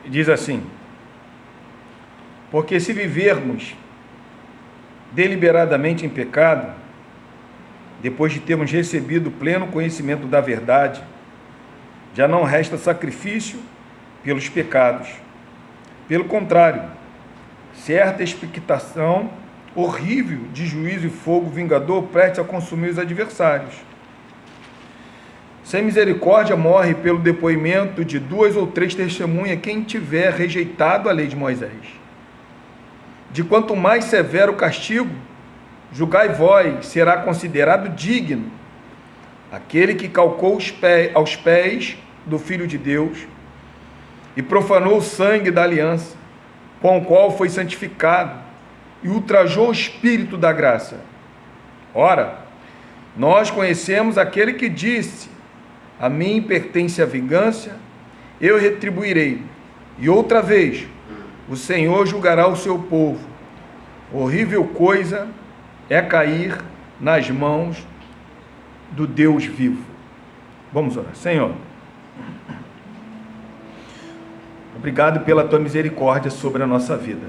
diz assim: porque se vivermos deliberadamente em pecado, depois de termos recebido pleno conhecimento da verdade, já não resta sacrifício pelos pecados. Pelo contrário, certa expectação horrível de juízo e fogo vingador prestes a consumir os adversários. Sem misericórdia morre pelo depoimento de 2 ou 3 testemunhas quem tiver rejeitado a lei de Moisés. De quanto mais severo o castigo, julgai vós, será considerado digno aquele que calcou aos pés do Filho de Deus e profanou o sangue da aliança, com o qual foi santificado, e ultrajou o Espírito da graça. Ora, nós conhecemos aquele que disse: a mim pertence a vingança, eu retribuirei. E outra vez, o Senhor julgará o seu povo. Horrível coisa é cair nas mãos do Deus vivo. Vamos orar. Senhor, obrigado pela tua misericórdia sobre a nossa vida.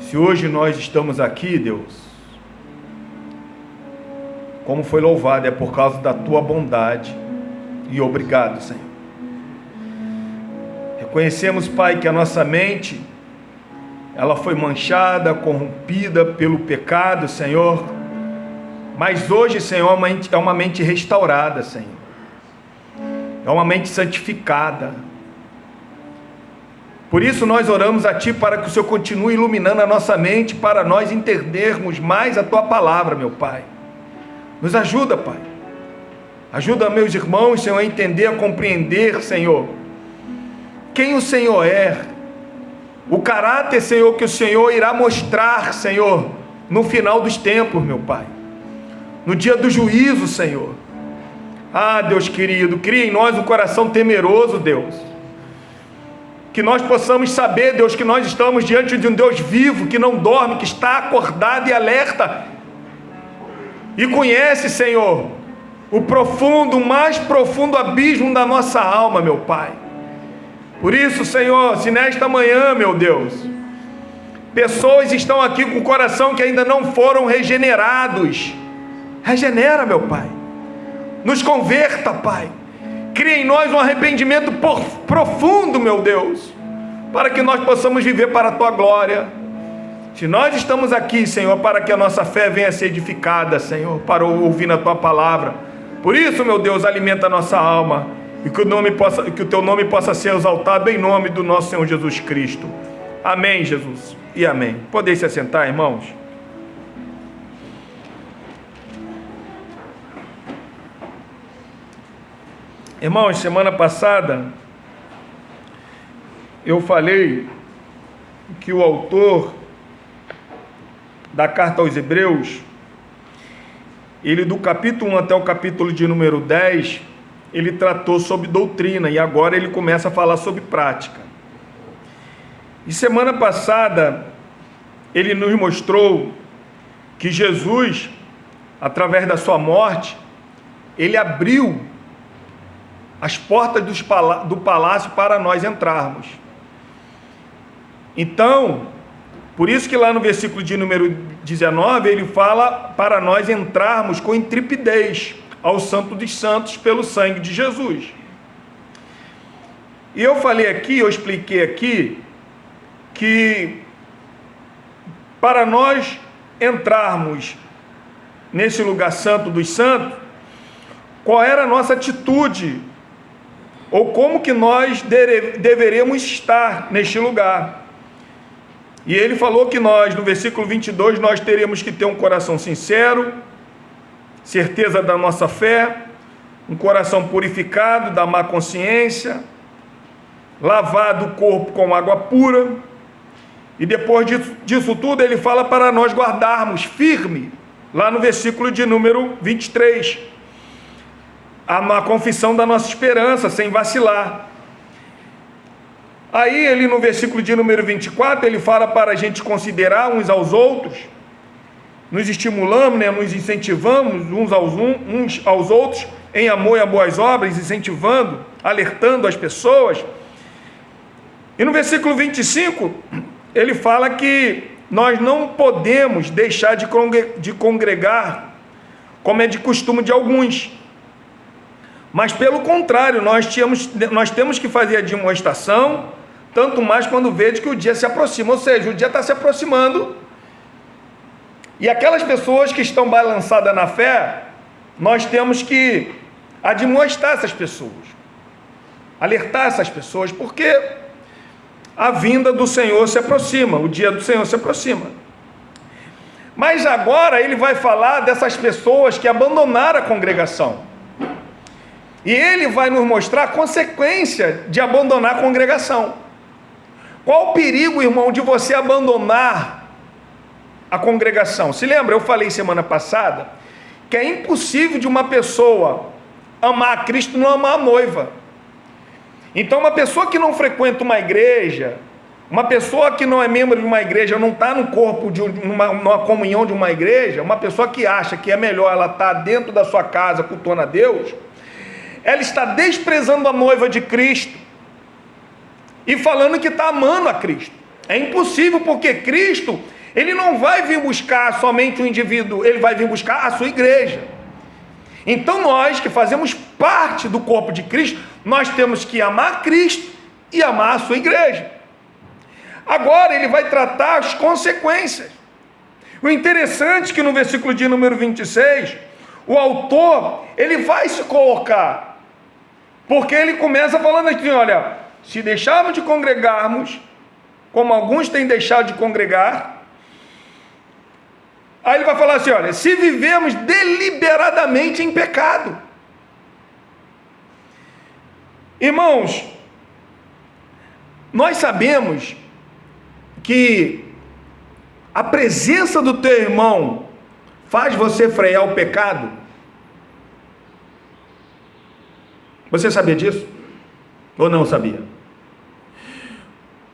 Se hoje nós estamos aqui, Deus, como foi louvado, é por causa da tua bondade, e obrigado, Senhor. Reconhecemos, Pai, que a nossa mente, ela foi manchada, corrompida pelo pecado, Senhor, mas hoje, Senhor, é uma mente restaurada, Senhor, é uma mente santificada. Por isso nós oramos a Ti para que o Senhor continue iluminando a nossa mente, para nós entendermos mais a Tua palavra, meu Pai. Nos ajuda, Pai. Ajuda meus irmãos, Senhor, a entender, a compreender, Senhor, quem o Senhor é, o caráter, Senhor, que o Senhor irá mostrar, Senhor, no final dos tempos, meu Pai, no dia do juízo, Senhor. Ah, Deus querido, cria em nós um coração temeroso, Deus, que nós possamos saber, Deus, que nós estamos diante de um Deus vivo, que não dorme, que está acordado e alerta, e conhece, Senhor, o mais profundo abismo da nossa alma, meu Pai. Por isso, Senhor, se nesta manhã, meu Deus, pessoas estão aqui com o coração que ainda não foram regenerados, regenera, meu Pai, nos converta, Pai, cria em nós um arrependimento profundo, meu Deus, para que nós possamos viver para a Tua glória. Se nós estamos aqui, Senhor, para que a nossa fé venha a ser edificada, Senhor, para ouvir a Tua palavra, por isso, meu Deus, alimenta a nossa alma, e que o Teu nome possa ser exaltado em nome do nosso Senhor Jesus Cristo. Amém, Jesus, e amém. Podem se assentar, irmãos? Irmãos, semana passada eu falei que o autor da carta aos Hebreus, ele do capítulo 1 até o capítulo de número 10, ele tratou sobre doutrina, e agora ele começa a falar sobre prática. E semana passada ele nos mostrou que Jesus, através da sua morte, ele abriu as portas do palácio para nós entrarmos. Então, por isso que lá no versículo de número 19, ele fala para nós entrarmos com intrepidez ao Santo dos Santos pelo sangue de Jesus. E eu falei aqui, eu expliquei aqui, que para nós entrarmos nesse lugar santo dos santos, qual era a nossa atitude, ou como que nós deveríamos estar neste lugar. E ele falou que nós, no versículo 22, nós teríamos que ter um coração sincero, certeza da nossa fé, um coração purificado da má consciência, lavado o corpo com água pura, e depois disso tudo ele fala para nós guardarmos firme, lá no versículo de número 23, a confissão da nossa esperança, sem vacilar. Aí ele no versículo de número 24, ele fala para a gente considerar uns aos outros, nos estimulamos, nos incentivamos uns aos outros, em amor e a boas obras, incentivando, alertando as pessoas. E no versículo 25, ele fala que nós não podemos deixar de congregar, como é de costume de alguns. Mas pelo contrário, nós temos que fazer a demonstração, tanto mais quando vede que o dia se aproxima. Ou seja, o dia está se aproximando, e aquelas pessoas que estão balançadas na fé, nós temos que admoestar essas pessoas, alertar essas pessoas, porque a vinda do Senhor se aproxima, o dia do Senhor se aproxima. Mas agora ele vai falar dessas pessoas que abandonaram a congregação. E ele vai nos mostrar a consequência de abandonar a congregação. Qual o perigo, irmão, de você abandonar a congregação? Se lembra, eu falei semana passada que é impossível de uma pessoa amar a Cristo e não amar a noiva. Então uma pessoa que não frequenta uma igreja, uma pessoa que não é membro de uma igreja, não está no corpo de numa comunhão de uma igreja, uma pessoa que acha que é melhor ela estar dentro da sua casa cultuando a Deus, ela está desprezando a noiva de Cristo e falando que está amando a Cristo. É impossível, porque Cristo, ele não vai vir buscar somente o indivíduo, ele vai vir buscar a sua igreja. Então nós que fazemos parte do corpo de Cristo, nós temos que amar Cristo e amar a sua igreja. Agora ele vai tratar as consequências. O interessante é que no versículo de número 26, o autor, ele vai se colocar, porque ele começa falando aqui, olha, se deixarmos de congregarmos, como alguns têm deixado de congregar, aí ele vai falar assim, olha, se vivemos deliberadamente em pecado. Irmãos, nós sabemos que a presença do teu irmão faz você frear o pecado. Você sabia disso? Ou não sabia?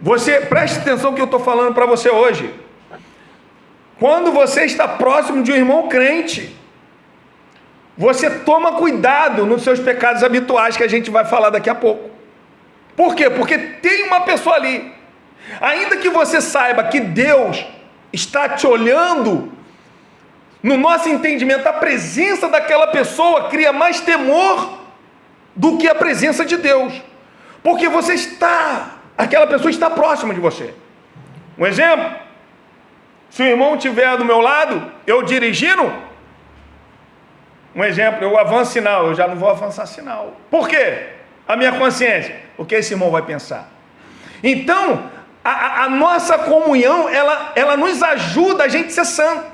Você, preste atenção no que eu estou falando para você hoje. Quando você está próximo de um irmão crente, você toma cuidado nos seus pecados habituais, que a gente vai falar daqui a pouco. Por quê? Porque tem uma pessoa ali. Ainda que você saiba que Deus está te olhando, no nosso entendimento, a presença daquela pessoa cria mais temor do que a presença de Deus. Porque aquela pessoa está próxima de você. Um exemplo, se o irmão estiver do meu lado, eu dirigindo, um exemplo, eu avanço sinal, eu já não vou avançar sinal. Por quê? A minha consciência. O que esse irmão vai pensar? Então, a nossa comunhão, ela nos ajuda a gente ser santo.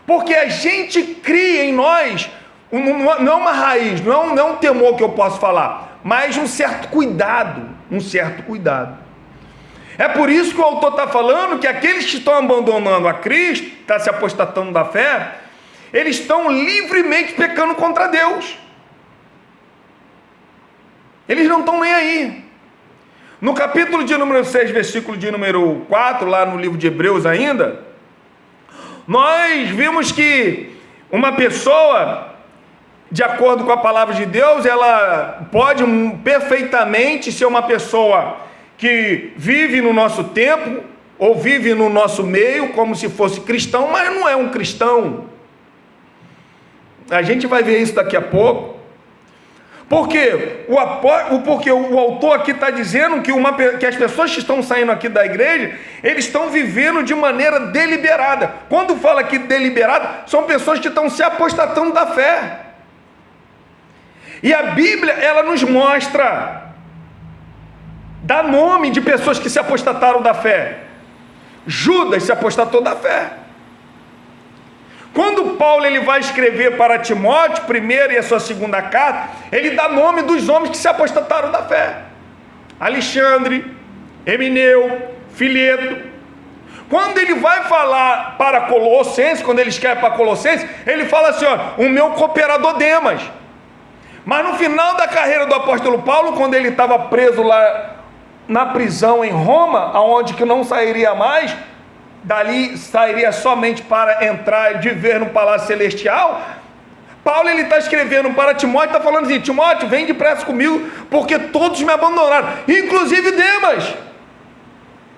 Porque a gente cria em nós, não é uma raiz, não é um temor que eu posso falar, mas um certo cuidado, É por isso que o autor está falando que aqueles que estão abandonando a Cristo, está se apostatando da fé, eles estão livremente pecando contra Deus. Eles não estão nem aí. No capítulo de número 6, versículo de número 4, lá no livro de Hebreus ainda, nós vimos que uma pessoa, de acordo com a palavra de Deus, ela pode perfeitamente ser uma pessoa que vive no nosso tempo, ou vive no nosso meio, como se fosse cristão, mas não é um cristão. A gente vai ver isso daqui a pouco. Por quê? Porque o autor aqui está dizendo que as pessoas que estão saindo aqui da igreja, eles estão vivendo de maneira deliberada. Quando fala aqui deliberada, são pessoas que estão se apostatando da fé. E a Bíblia, ela nos mostra, dá nome de pessoas que se apostataram da fé. Judas se apostatou da fé. Quando Paulo ele vai escrever para Timóteo, primeira e a sua segunda carta, ele dá nome dos homens que se apostataram da fé. Alexandre, Emineu, Fileto. Quando ele vai falar para Colossenses, quando ele escreve para Colossenses, ele fala assim, ó, o meu cooperador Demas. Mas no final da carreira do apóstolo Paulo, quando ele estava preso lá na prisão em Roma, aonde que não sairia mais, dali sairia somente para entrar e viver no palácio celestial, Paulo ele está escrevendo para Timóteo, está falando assim: Timóteo, vem depressa comigo, porque todos me abandonaram, inclusive Demas,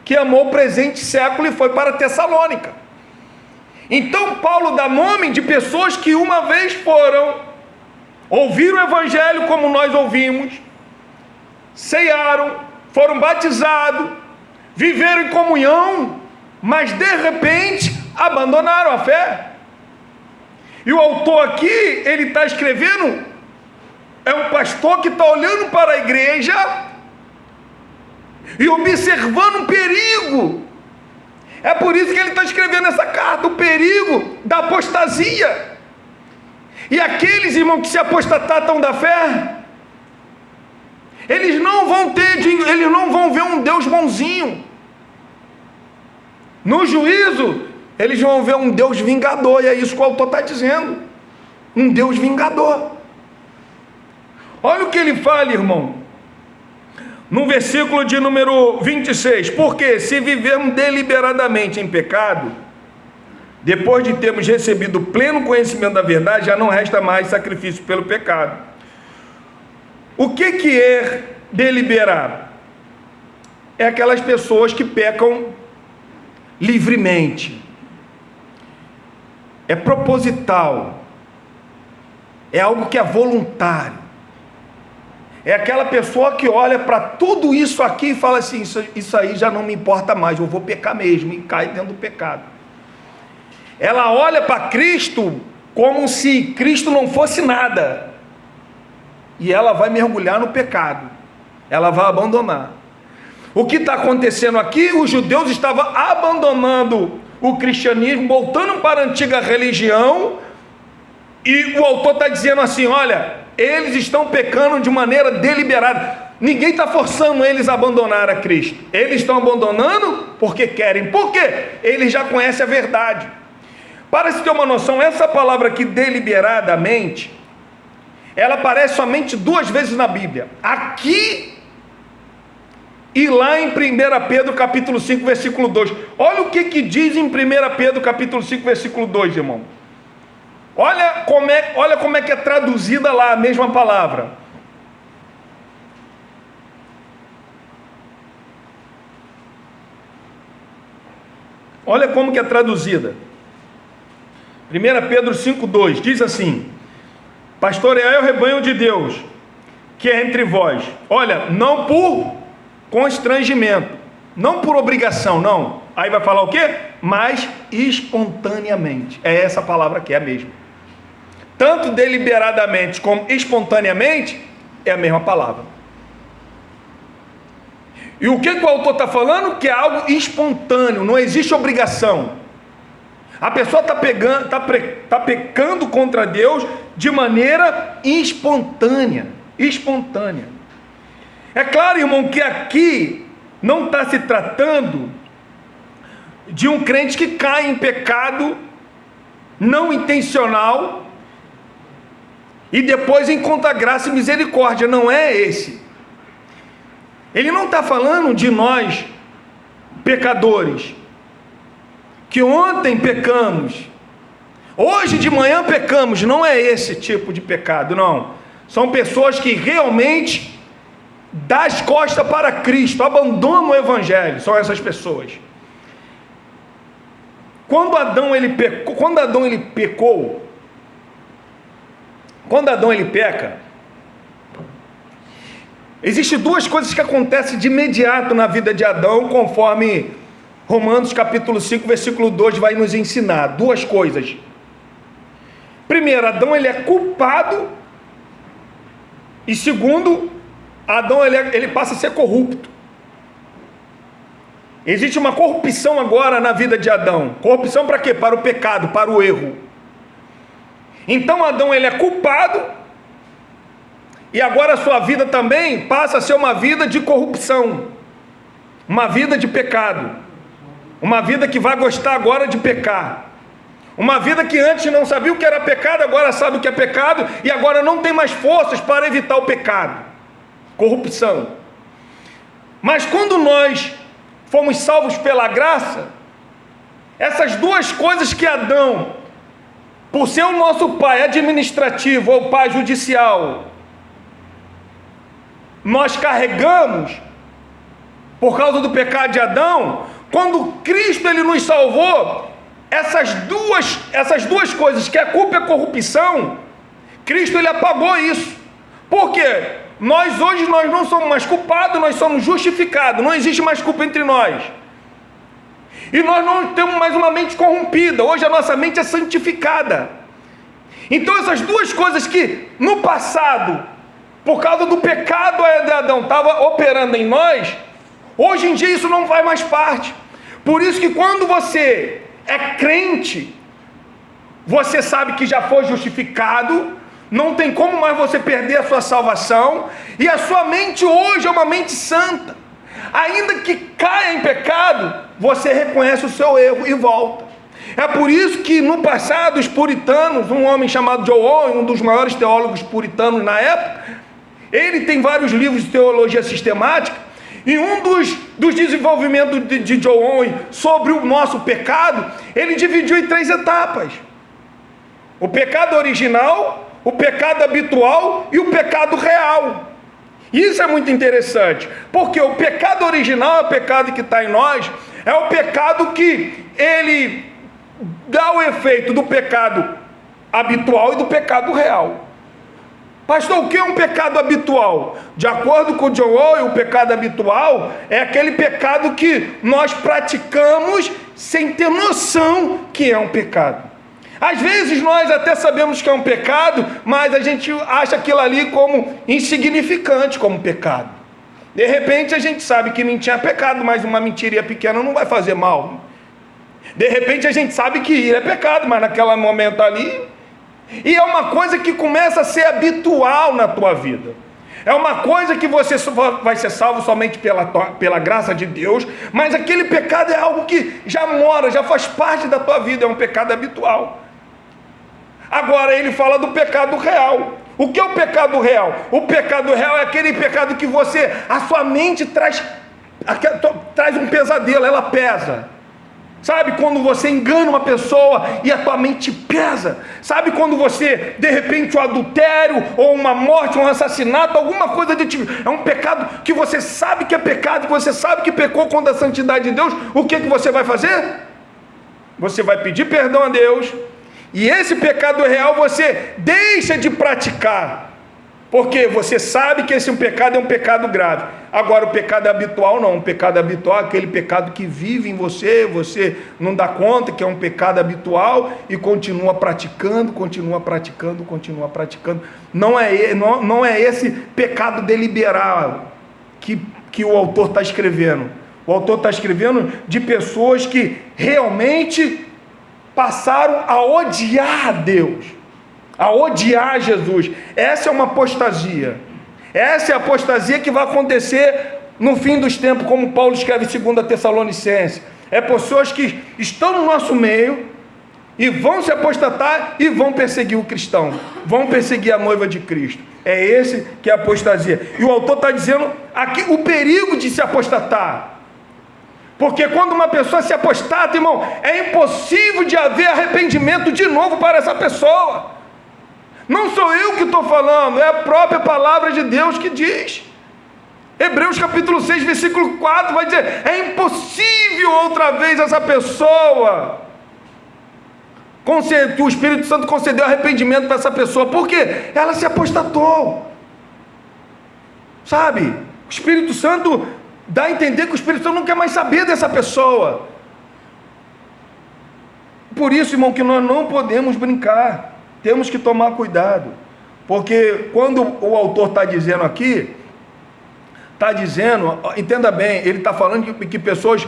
que amou o presente século e foi para Tessalônica. Então Paulo dá nome de pessoas que uma vez ouviram o evangelho como nós ouvimos, ceiaram, foram batizados, viveram em comunhão, mas de repente abandonaram a fé. E o autor aqui, ele está escrevendo, é um pastor que está olhando para a igreja e observando um perigo. É por isso que ele está escrevendo essa carta, o perigo da apostasia. E aqueles irmãos que se apostatatam da fé, eles não vão ver um Deus bonzinho. No juízo, eles vão ver um Deus vingador, e é isso que o autor está dizendo, um Deus vingador. Olha o que ele fala, irmão, no versículo de número 26, porque se vivermos deliberadamente em pecado, depois de termos recebido pleno conhecimento da verdade, já não resta mais sacrifício pelo pecado. O que é deliberar? É aquelas pessoas que pecam livremente, é proposital, é algo que é voluntário, é aquela pessoa que olha para tudo isso aqui e fala assim: isso aí já não me importa mais, eu vou pecar mesmo, e cai dentro do pecado. Ela olha para Cristo como se Cristo não fosse nada, e ela vai mergulhar no pecado, ela vai abandonar. O que está acontecendo aqui? Os judeus estavam abandonando o cristianismo, voltando para a antiga religião, e o autor está dizendo assim: olha, eles estão pecando de maneira deliberada, ninguém está forçando eles a abandonar a Cristo, eles estão abandonando porque querem. Por quê? Eles já conhecem a verdade. Para se ter uma noção, essa palavra aqui, deliberadamente, ela aparece somente 2 vezes na Bíblia, aqui e lá em 1 Pedro capítulo 5, versículo 2. Olha o que diz em 1 Pedro capítulo 5, versículo 2, irmão. Olha como é que é traduzida lá a mesma palavra. Olha como que é traduzida. 1 Pedro 5, 2, diz assim: pastoreai o rebanho de Deus, que é entre vós. Olha, não por constrangimento, não por obrigação, não. Aí vai falar o quê? Mas espontaneamente. É essa palavra aqui, é a mesma. Tanto deliberadamente como espontaneamente é a mesma palavra. E o que o autor está falando? Que é algo espontâneo, não existe obrigação. A pessoa está pecando contra Deus de maneira espontânea. Espontânea. É claro, irmão, que aqui não está se tratando de um crente que cai em pecado não intencional e depois encontra graça e misericórdia. Não é esse. Ele não está falando de nós, pecadores, que ontem pecamos, hoje de manhã pecamos. Não é esse tipo de pecado, não. São pessoas que realmente dão as costas para Cristo, abandonam o Evangelho. São essas pessoas. Quando Adão ele peca, existem 2 coisas que acontecem de imediato na vida de Adão, conforme Romanos capítulo 5, versículo 2 vai nos ensinar. 2 coisas. Primeiro, Adão ele é culpado. E segundo, Adão ele passa a ser corrupto. Existe uma corrupção agora na vida de Adão. Corrupção para quê? Para o pecado, para o erro. Então Adão ele é culpado, e agora a sua vida também passa a ser uma vida de corrupção, uma vida de pecado, uma vida que vai gostar agora de pecar, uma vida que antes não sabia o que era pecado, agora sabe o que é pecado, e agora não tem mais forças para evitar o pecado. Corrupção. Mas quando nós fomos salvos pela graça, essas 2 coisas que Adão, por ser o nosso pai administrativo ou pai judicial, nós carregamos, por causa do pecado de Adão, quando Cristo ele nos salvou, essas duas coisas, que a culpa e a corrupção, Cristo ele apagou isso. Por quê? Hoje nós não somos mais culpados, nós somos justificados, não existe mais culpa entre nós. E nós não temos mais uma mente corrompida, hoje a nossa mente é santificada. Então essas duas coisas que no passado, por causa do pecado de Adão, estava operando em nós, hoje em dia isso não faz mais parte. Por isso que quando você é crente, você sabe que já foi justificado, não tem como mais você perder a sua salvação, e a sua mente hoje é uma mente santa. Ainda que caia em pecado, você reconhece o seu erro e volta. É por isso que no passado os puritanos, um homem chamado John Owen, um dos maiores teólogos puritanos na época, ele tem vários livros de teologia sistemática, e um dos desenvolvimentos de John Owen sobre o nosso pecado, ele dividiu em 3 etapas: o pecado original, o pecado habitual e o pecado real. Isso é muito interessante, porque o pecado original é o pecado que está em nós, é o pecado que ele dá o efeito do pecado habitual e do pecado real. Pastor, o que é um pecado habitual? De acordo com John Owen, o pecado habitual é aquele pecado que nós praticamos sem ter noção que é um pecado. Às vezes nós até sabemos que é um pecado, mas a gente acha aquilo ali como insignificante, como pecado. De repente a gente sabe que mentir é pecado, mas uma mentirinha pequena não vai fazer mal. De repente a gente sabe que ir é pecado, mas naquele momento ali... E é uma coisa que começa a ser habitual na tua vida. É uma coisa que você vai ser salvo somente pela graça de Deus, mas aquele pecado é algo que já mora, já faz parte da tua vida, é um pecado habitual. Agora ele fala do pecado real. O que é o pecado real? O pecado real é aquele pecado que a sua mente traz um pesadelo, ela pesa. Sabe quando você engana uma pessoa e a tua mente pesa? Sabe quando você, de repente, um adultério, ou uma morte, um assassinato, alguma coisa de tipo, é um pecado que você sabe que é pecado, que você sabe que pecou contra a santidade de Deus, o que você vai fazer? Você vai pedir perdão a Deus, e esse pecado real você deixa de praticar, porque você sabe que esse pecado é um pecado grave. Agora o pecado habitual não, o pecado habitual é aquele pecado que vive em você não dá conta que é um pecado habitual e continua praticando. Não é esse pecado deliberado que o autor está escrevendo. O autor está escrevendo de pessoas que realmente passaram a odiar a Deus, a odiar Jesus. Essa é uma apostasia. Essa é a apostasia que vai acontecer no fim dos tempos, como Paulo escreve em 2 Tessalonicenses. É pessoas que estão no nosso meio e vão se apostatar e vão perseguir o cristão, vão perseguir a noiva de Cristo. É esse que é a apostasia. E o autor está dizendo aqui o perigo de se apostatar. Porque quando uma pessoa se apostata, irmão, é impossível de haver arrependimento de novo para essa pessoa. Não sou eu que estou falando, é a própria palavra de Deus que diz. Hebreus capítulo 6, versículo 4 vai dizer: é impossível outra vez essa pessoa. O Espírito Santo concedeu arrependimento para essa pessoa, porque ela se apostatou. Sabe? O Espírito Santo dá a entender que o Espírito Santo não quer mais saber dessa pessoa. Por isso, irmão, que nós não podemos brincar. Temos que tomar cuidado, porque quando o autor está dizendo aqui, está dizendo, entenda bem, ele está falando que pessoas,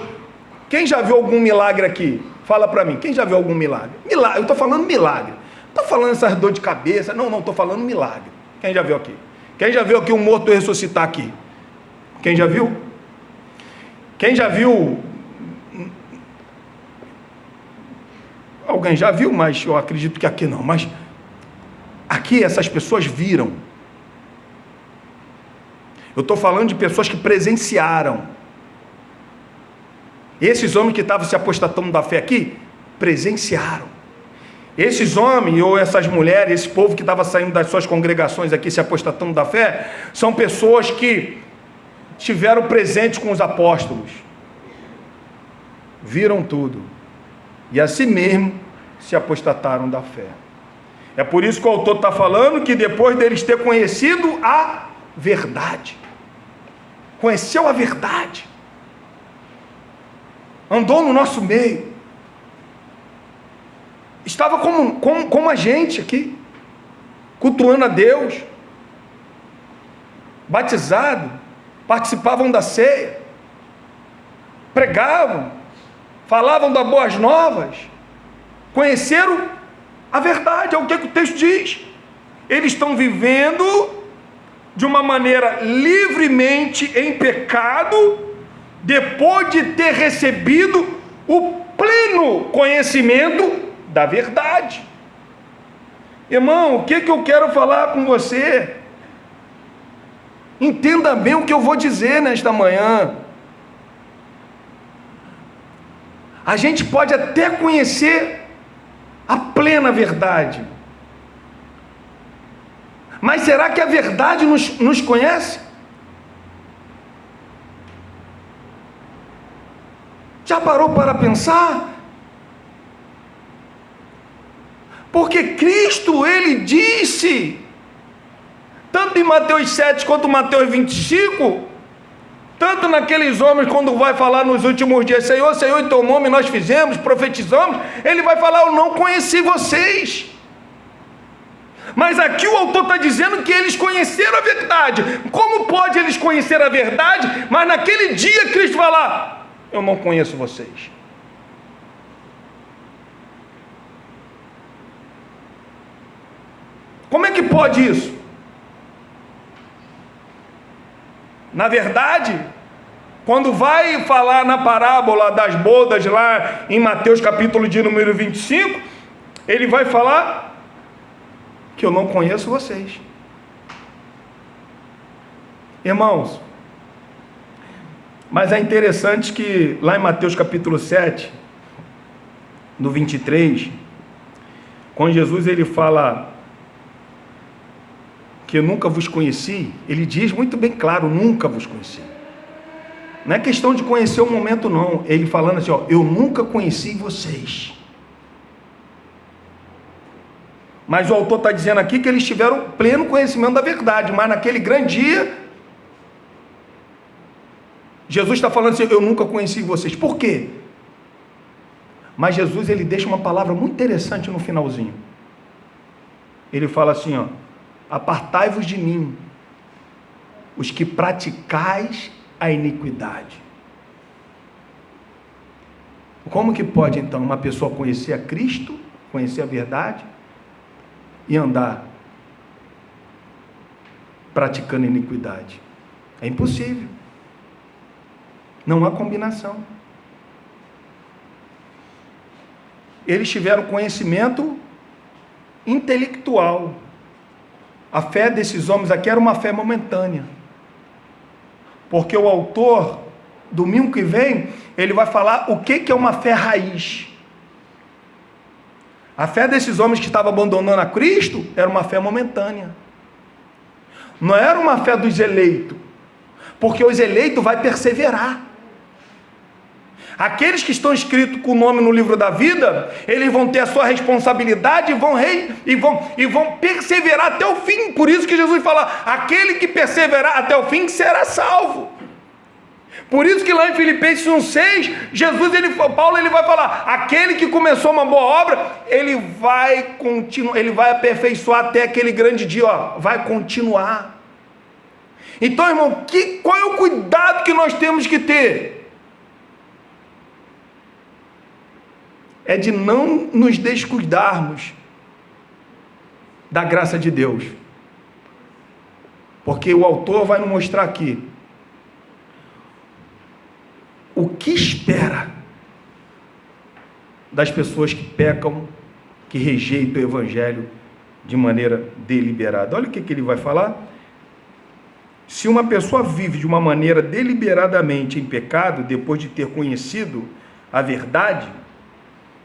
quem já viu algum milagre aqui? Fala para mim, quem já viu algum milagre? Milagre, eu estou falando milagre, não estou falando essas dor de cabeça, não, estou falando milagre. Quem já viu aqui? Quem já viu aqui um morto ressuscitar aqui? Quem já viu? Quem já viu? Alguém já viu, mas eu acredito que aqui não, mas aqui essas pessoas viram. Eu estou falando de pessoas que presenciaram. Esses homens que estavam se apostatando da fé aqui, presenciaram. Esses homens ou essas mulheres, esse povo que estava saindo das suas congregações aqui, se apostatando da fé, são pessoas que tiveram presente com os apóstolos, viram tudo, e assim mesmo se apostataram da fé. É por isso que o autor está falando que depois deles ter conhecido a verdade, conheceu a verdade, andou no nosso meio, estava como a gente aqui, cultuando a Deus, batizado, participavam da ceia, pregavam, falavam das boas novas, conheceram a verdade, é o que o texto diz. Eles estão vivendo de uma maneira livremente em pecado, depois de ter recebido o pleno conhecimento da verdade. Irmão, o que eu quero falar com você? Entenda bem o que eu vou dizer nesta manhã. A gente pode até conhecer a plena verdade, mas será que a verdade nos conhece? Já parou para pensar? Porque Cristo, Ele disse, tanto em Mateus 7 quanto em Mateus 25, tanto naqueles homens quando vai falar nos últimos dias, Senhor, Senhor, em teu nome nós fizemos, profetizamos, Ele vai falar, eu não conheci vocês. Mas aqui o autor está dizendo que eles conheceram a verdade. Como pode eles conhecer a verdade, mas naquele dia Cristo vai lá, eu não conheço vocês. Como é que pode isso? Na verdade, quando vai falar na parábola das bodas lá em Mateus capítulo de número 25, ele vai falar que eu não conheço vocês. Irmãos, mas é interessante que lá em Mateus capítulo 7, no 23, quando Jesus ele fala que eu nunca vos conheci, ele diz muito bem claro, nunca vos conheci. Não é questão de conhecer o momento não, ele falando assim, ó, eu nunca conheci vocês. Mas o autor está dizendo aqui que eles tiveram pleno conhecimento da verdade, mas naquele grande dia, Jesus está falando assim, eu nunca conheci vocês. Por quê? Mas Jesus ele deixa uma palavra muito interessante no finalzinho. Ele fala assim, ó, apartai-vos de mim, os que praticais a iniquidade. Como que pode então uma pessoa conhecer a Cristo, conhecer a verdade e andar praticando iniquidade? É impossível. Não há combinação. Eles tiveram conhecimento intelectual. A fé desses homens aqui era uma fé momentânea. Porque o autor, domingo que vem, ele vai falar o que é uma fé raiz. A fé desses homens que estavam abandonando a Cristo era uma fé momentânea. Não era uma fé dos eleitos. Porque os eleitos vai perseverar. Aqueles que estão escritos com o nome no livro da vida, eles vão ter a sua responsabilidade e vão perseverar até o fim. Por isso que Jesus fala, aquele que perseverar até o fim será salvo. Por isso que lá em Filipenses 1,6, Paulo vai falar, aquele que começou uma boa obra, ele vai aperfeiçoar até aquele grande dia, ó, vai continuar. Então, irmão, qual é o cuidado que nós temos que ter? É de não nos descuidarmos da graça de Deus. Porque o autor vai nos mostrar aqui o que espera das pessoas que pecam, que rejeitam o Evangelho de maneira deliberada. Olha o que ele vai falar. Se uma pessoa vive de uma maneira deliberadamente em pecado, depois de ter conhecido a verdade,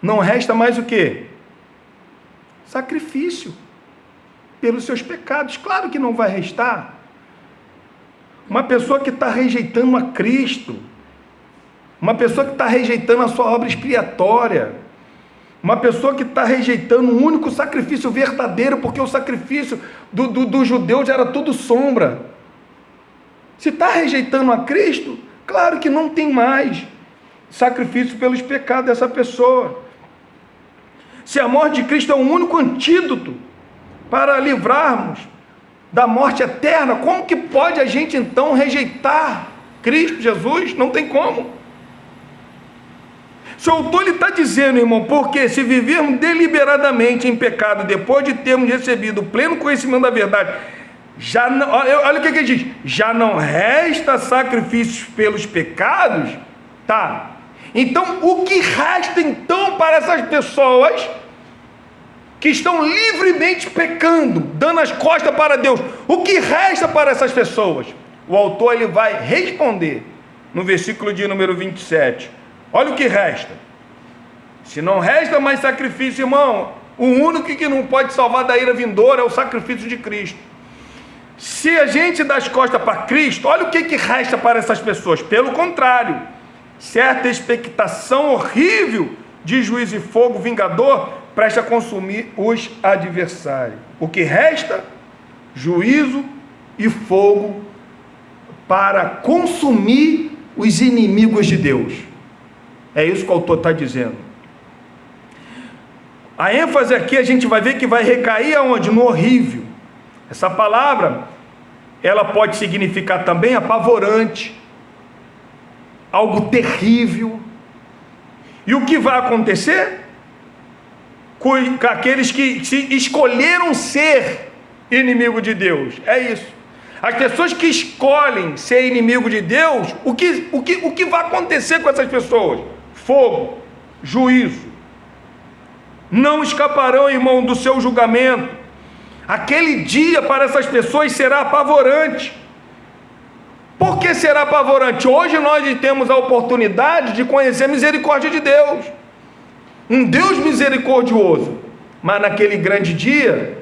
não resta mais o quê? sacrifício pelos seus pecados. Claro que não vai restar. Uma pessoa que está rejeitando a Cristo, uma pessoa que está rejeitando a sua obra expiatória, uma pessoa que está rejeitando o único sacrifício verdadeiro, porque o sacrifício do judeu já era tudo sombra. Se está rejeitando a Cristo, claro que não tem mais sacrifício pelos pecados dessa pessoa. Se a morte de Cristo é o único antídoto para livrarmos da morte eterna, como que pode a gente então rejeitar Cristo Jesus? Não tem como. Se o autor está dizendo, irmão, porque se vivermos deliberadamente em pecado, depois de termos recebido o pleno conhecimento da verdade, já não, olha o que ele diz, já não resta sacrifícios pelos pecados, tá? Então, o que resta então para essas pessoas que estão livremente pecando, dando as costas para Deus? O que resta para essas pessoas? O autor ele vai responder no versículo de número 27. Olha o que resta. Se não resta mais sacrifício, irmão, o único que não pode salvar da ira vindoura é o sacrifício de Cristo. Se a gente dá as costas para Cristo, olha o que resta para essas pessoas. Pelo contrário, certa expectação horrível de juízo e fogo vingador presta a consumir os adversários. O que resta? Juízo e fogo para consumir os inimigos de Deus. É isso que o autor está dizendo. A ênfase aqui a gente vai ver que vai recair aonde? No horrível. Essa palavra, ela pode significar também apavorante, algo terrível. E o que vai acontecer? Com aqueles que se escolheram ser inimigo de Deus. É isso. As pessoas que escolhem ser inimigo de Deus, o que vai acontecer com essas pessoas? Fogo, juízo. Não escaparão, irmão, do seu julgamento. Aquele dia para essas pessoas será apavorante. Por que será apavorante? Hoje nós temos a oportunidade de conhecer a misericórdia de Deus. Um Deus misericordioso. Mas naquele grande dia,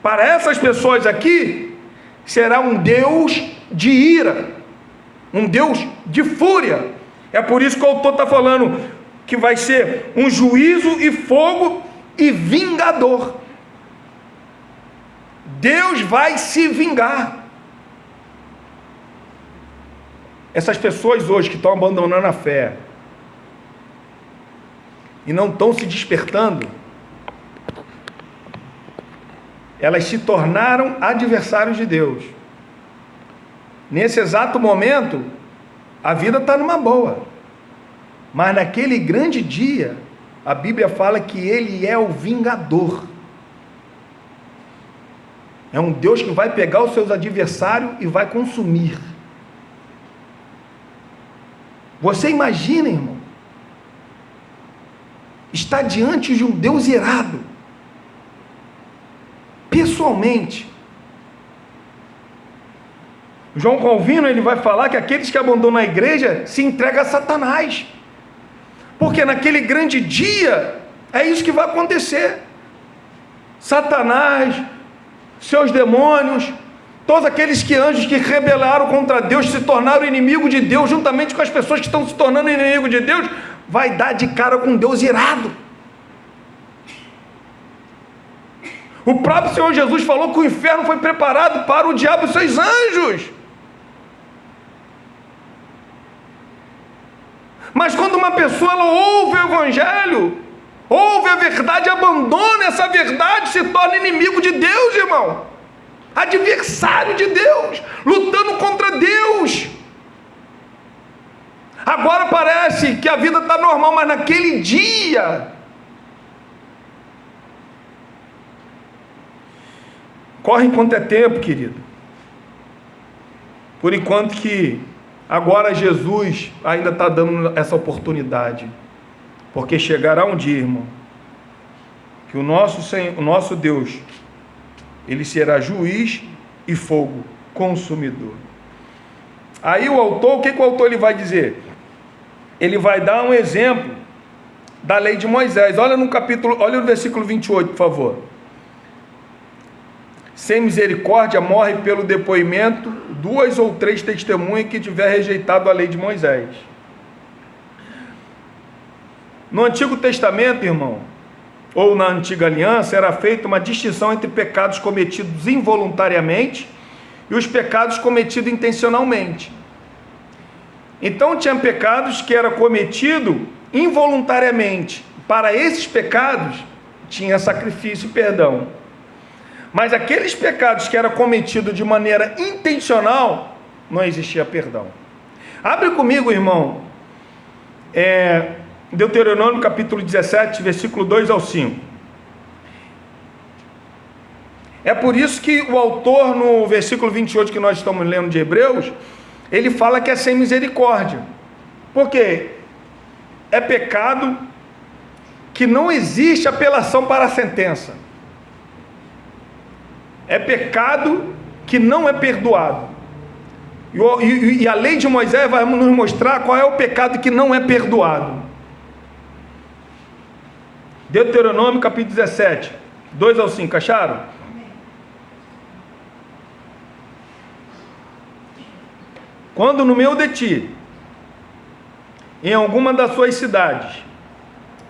para essas pessoas aqui, será um Deus de ira, um Deus de fúria. É por isso que o autor está falando que vai ser um juízo e fogo e vingador. Deus vai se vingar. Essas pessoas hoje que estão abandonando a fé e não estão se despertando, elas se tornaram adversários de Deus. Nesse exato momento, a vida está numa boa, mas naquele grande dia, a Bíblia fala que Ele é o vingador. É um Deus que vai pegar os seus adversários e vai consumir. Você imagina, irmão, estar diante de um Deus irado, pessoalmente. João Calvino ele vai falar que aqueles que abandonam a igreja se entregam a Satanás, porque naquele grande dia é isso que vai acontecer. Satanás, seus demônios, todos aqueles anjos que rebelaram contra Deus, se tornaram inimigo de Deus, juntamente com as pessoas que estão se tornando inimigo de Deus, vai dar de cara com Deus irado. O próprio Senhor Jesus falou que o inferno foi preparado para o diabo e seus anjos. Mas quando uma pessoa ela ouve o evangelho, ouve a verdade, abandona essa verdade, se torna inimigo de Deus, irmão, adversário de Deus, lutando contra Deus. Agora parece que a vida está normal, mas naquele dia, corre enquanto é tempo, querido. Por enquanto que agora Jesus ainda está dando essa oportunidade, porque chegará um dia, irmão, que o nosso Deus, Ele será juiz e fogo consumidor. Aí o autor, o que o autor ele vai dizer? Ele vai dar um exemplo da lei de Moisés. Olha no versículo 28, por favor. Sem misericórdia morre pelo depoimento 2 ou 3 testemunhas que tiver rejeitado a lei de Moisés. No Antigo Testamento, irmão, ou na Antiga Aliança, era feita uma distinção entre pecados cometidos involuntariamente e os pecados cometidos intencionalmente. Então tinha pecados que era cometido involuntariamente. Para esses pecados tinha sacrifício e perdão. Mas aqueles pecados que eram cometidos de maneira intencional, não existia perdão. Abre comigo, irmão, Deuteronômio capítulo 17, versículo 2 ao 5. É por isso que o autor, no versículo 28 que nós estamos lendo de Hebreus, ele fala que é sem misericórdia. Por quê? É pecado que não existe apelação para a sentença. É pecado que não é perdoado. E a lei de Moisés vai nos mostrar qual é o pecado que não é perdoado. Deuteronômio capítulo 17, 2 ao 5, acharam? Quando no meio de ti, em alguma das suas cidades,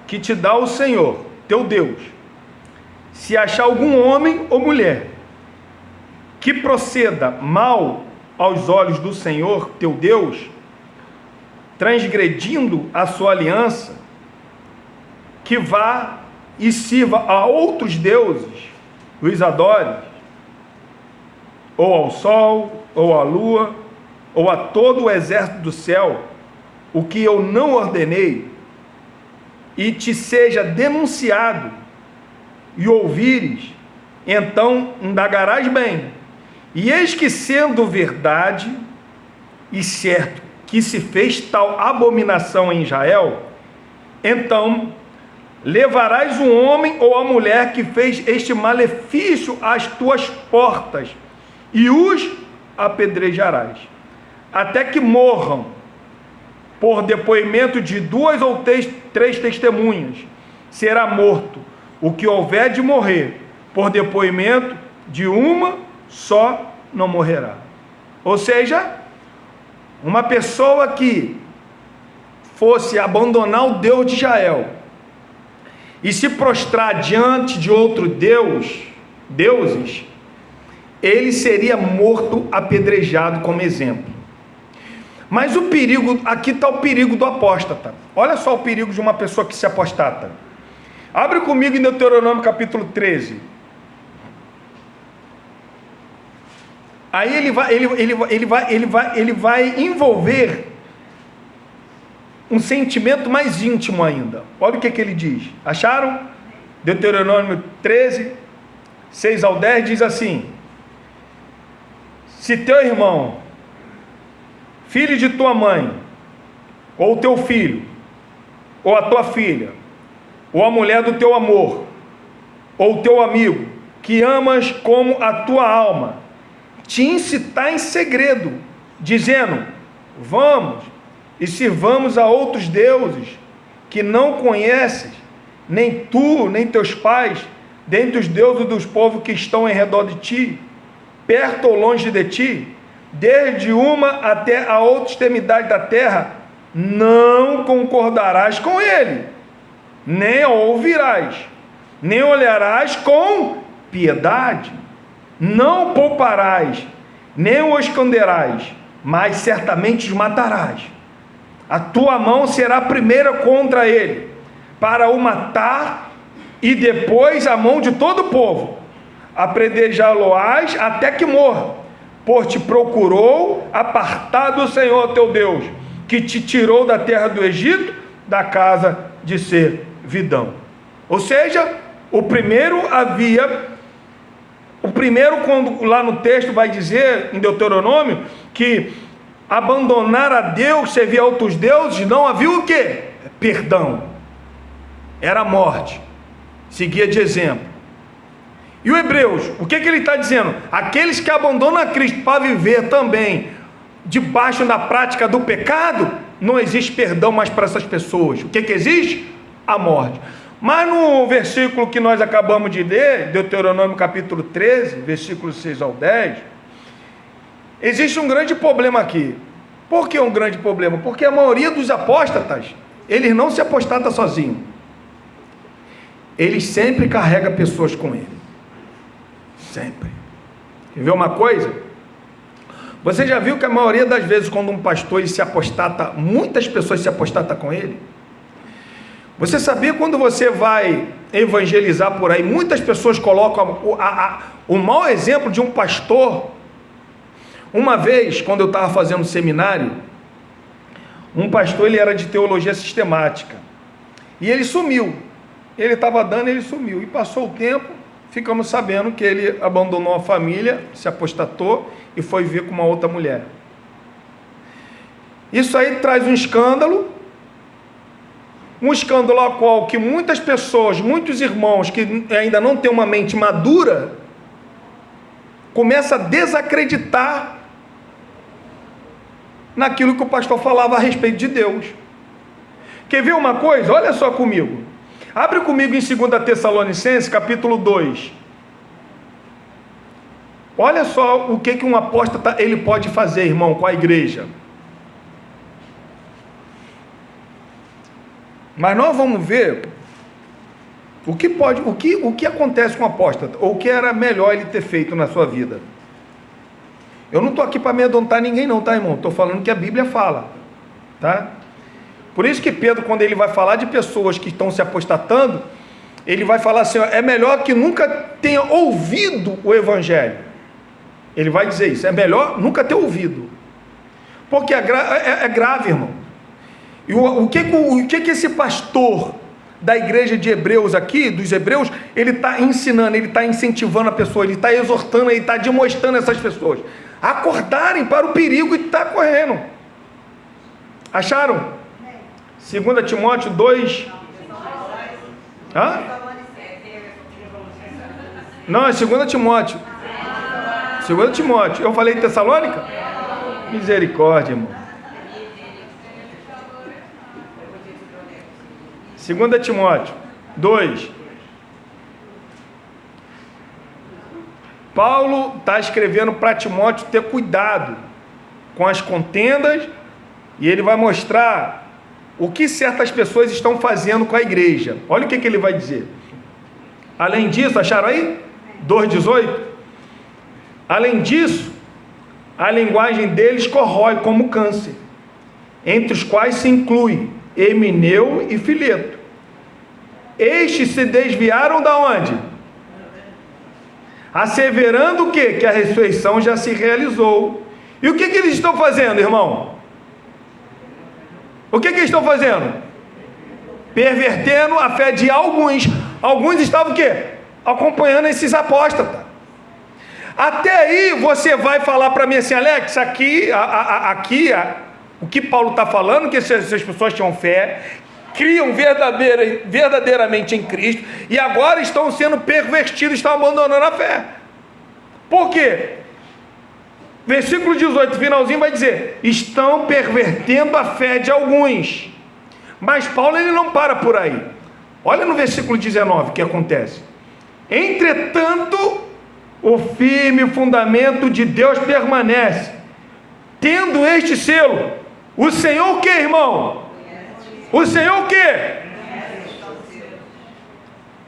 que te dá o Senhor, teu Deus, se achar algum homem ou mulher, que proceda mal aos olhos do Senhor, teu Deus, transgredindo a sua aliança, que vá e sirva a outros deuses, os adore, ou ao sol, ou à lua, ou a todo o exército do céu, o que eu não ordenei, e te seja denunciado, e ouvires, então indagarás bem, e eis que sendo verdade, e certo, que se fez tal abominação em Israel, então levarás um homem ou a mulher que fez este malefício às tuas portas, e os apedrejarás, até que morram, por depoimento de 2 ou 3 testemunhas, será morto o que houver de morrer, por depoimento de uma só não morrerá. Ou seja, uma pessoa que fosse abandonar o Deus de Israel e se prostrar diante de outro deuses, ele seria morto apedrejado como exemplo. Mas o perigo, aqui está o perigo do apóstata. Olha só o perigo de uma pessoa que se apostata. Abre comigo em Deuteronômio capítulo 13. Aí ele vai envolver um sentimento mais íntimo ainda. Olha o que ele diz. Acharam? Deuteronômio 13, 6 ao 10 diz assim: se teu irmão, filho de tua mãe, ou teu filho, ou a tua filha, ou a mulher do teu amor, ou teu amigo, que amas como a tua alma, te incitar em segredo, dizendo: vamos e sirvamos a outros deuses que não conheces, nem tu, nem teus pais, dentre os deuses dos povos que estão em redor de ti, perto ou longe de ti, desde uma até a outra extremidade da terra, não concordarás com ele, nem ouvirás, nem olharás com piedade, não pouparás, nem o esconderás, mas certamente os matarás. A tua mão será a primeira contra ele, para o matar, e depois a mão de todo o povo. Apedrejá-lo-ás até que morra, por te procurou apartar do Senhor teu Deus, que te tirou da terra do Egito, da casa de servidão. Ou seja, o primeiro, quando lá no texto vai dizer, em Deuteronômio, que abandonar a Deus, servir a outros deuses, não havia o quê? Perdão. Era morte. Seguia de exemplo. E o Hebreus, o que ele está dizendo? Aqueles que abandonam a Cristo para viver também debaixo da prática do pecado, não existe perdão mais para essas pessoas. O que existe? a morte. Mas no versículo que nós acabamos de ler, Deuteronômio capítulo 13, versículos 6 ao 10, existe um grande problema aqui. Por que um grande problema? Porque a maioria dos apóstatas, eles não se apostatam sozinhos. Eles sempre carregam pessoas com ele. Sempre. Quer ver uma coisa? Você já viu que a maioria das vezes quando um pastor ele se apostata, muitas pessoas se apostatam com ele? Você sabia quando você vai evangelizar por aí, muitas pessoas colocam o mau exemplo de um pastor. Uma vez, quando eu estava fazendo seminário, um pastor, ele era de teologia sistemática, e ele sumiu. Ele estava dando, ele sumiu, e passou o tempo, ficamos sabendo que ele abandonou a família, se apostatou e foi viver com uma outra mulher. Isso aí traz um escândalo ao qual que muitas pessoas, muitos irmãos que ainda não têm uma mente madura, começam a desacreditar naquilo que o pastor falava a respeito de Deus. Quer ver uma coisa? Olha só comigo. Abre comigo em 2 Tessalonicenses, capítulo 2. Olha só o que um apóstata ele pode fazer, irmão, com a igreja. Mas nós vamos ver o que acontece com o apóstata, ou o que era melhor ele ter feito na sua vida. Eu não estou aqui para amedrontar ninguém não, tá, irmão? Estou falando que a Bíblia fala, tá? Por isso que Pedro, quando ele vai falar de pessoas que estão se apostatando, ele vai falar assim, ó, é melhor que nunca tenha ouvido o Evangelho. Ele vai dizer isso, é melhor nunca ter ouvido. Porque é grave, irmão. E o que esse pastor da igreja de Hebreus aqui, dos Hebreus, ele está ensinando, ele está incentivando a pessoa, ele está exortando, ele está demonstrando essas pessoas a acordarem para o perigo que está correndo. Acharam? 2 Timóteo 2. Hã? Não, é 2 Timóteo. 2 Timóteo. Eu falei Tessalônica? Misericórdia, irmão. 2 Timóteo 2. Paulo está escrevendo para Timóteo ter cuidado com as contendas, e ele vai mostrar o que certas pessoas estão fazendo com a igreja. Olha o que ele vai dizer. Além disso, acharam aí? 2,18. Além disso, a linguagem deles corrói como câncer, entre os quais se inclui Emineu e Fileto. Estes se desviaram da onde? Asseverando o quê? Que a ressurreição já se realizou. E o que eles estão fazendo, irmão? O que eles estão fazendo? Pervertendo a fé de alguns. Alguns estavam o quê? Acompanhando esses apóstatas. Até aí você vai falar para mim assim, Alex, o que Paulo está falando, que essas pessoas tinham fé, criam verdadeiramente em Cristo, e agora estão sendo pervertidos, estão abandonando a fé. Por quê? Versículo 18, finalzinho, vai dizer, estão pervertendo a fé de alguns. Mas Paulo ele não para por aí. Olha no versículo 19 o que acontece. Entretanto, o firme fundamento de Deus permanece, tendo este selo. O Senhor o que, irmão? O Senhor o que?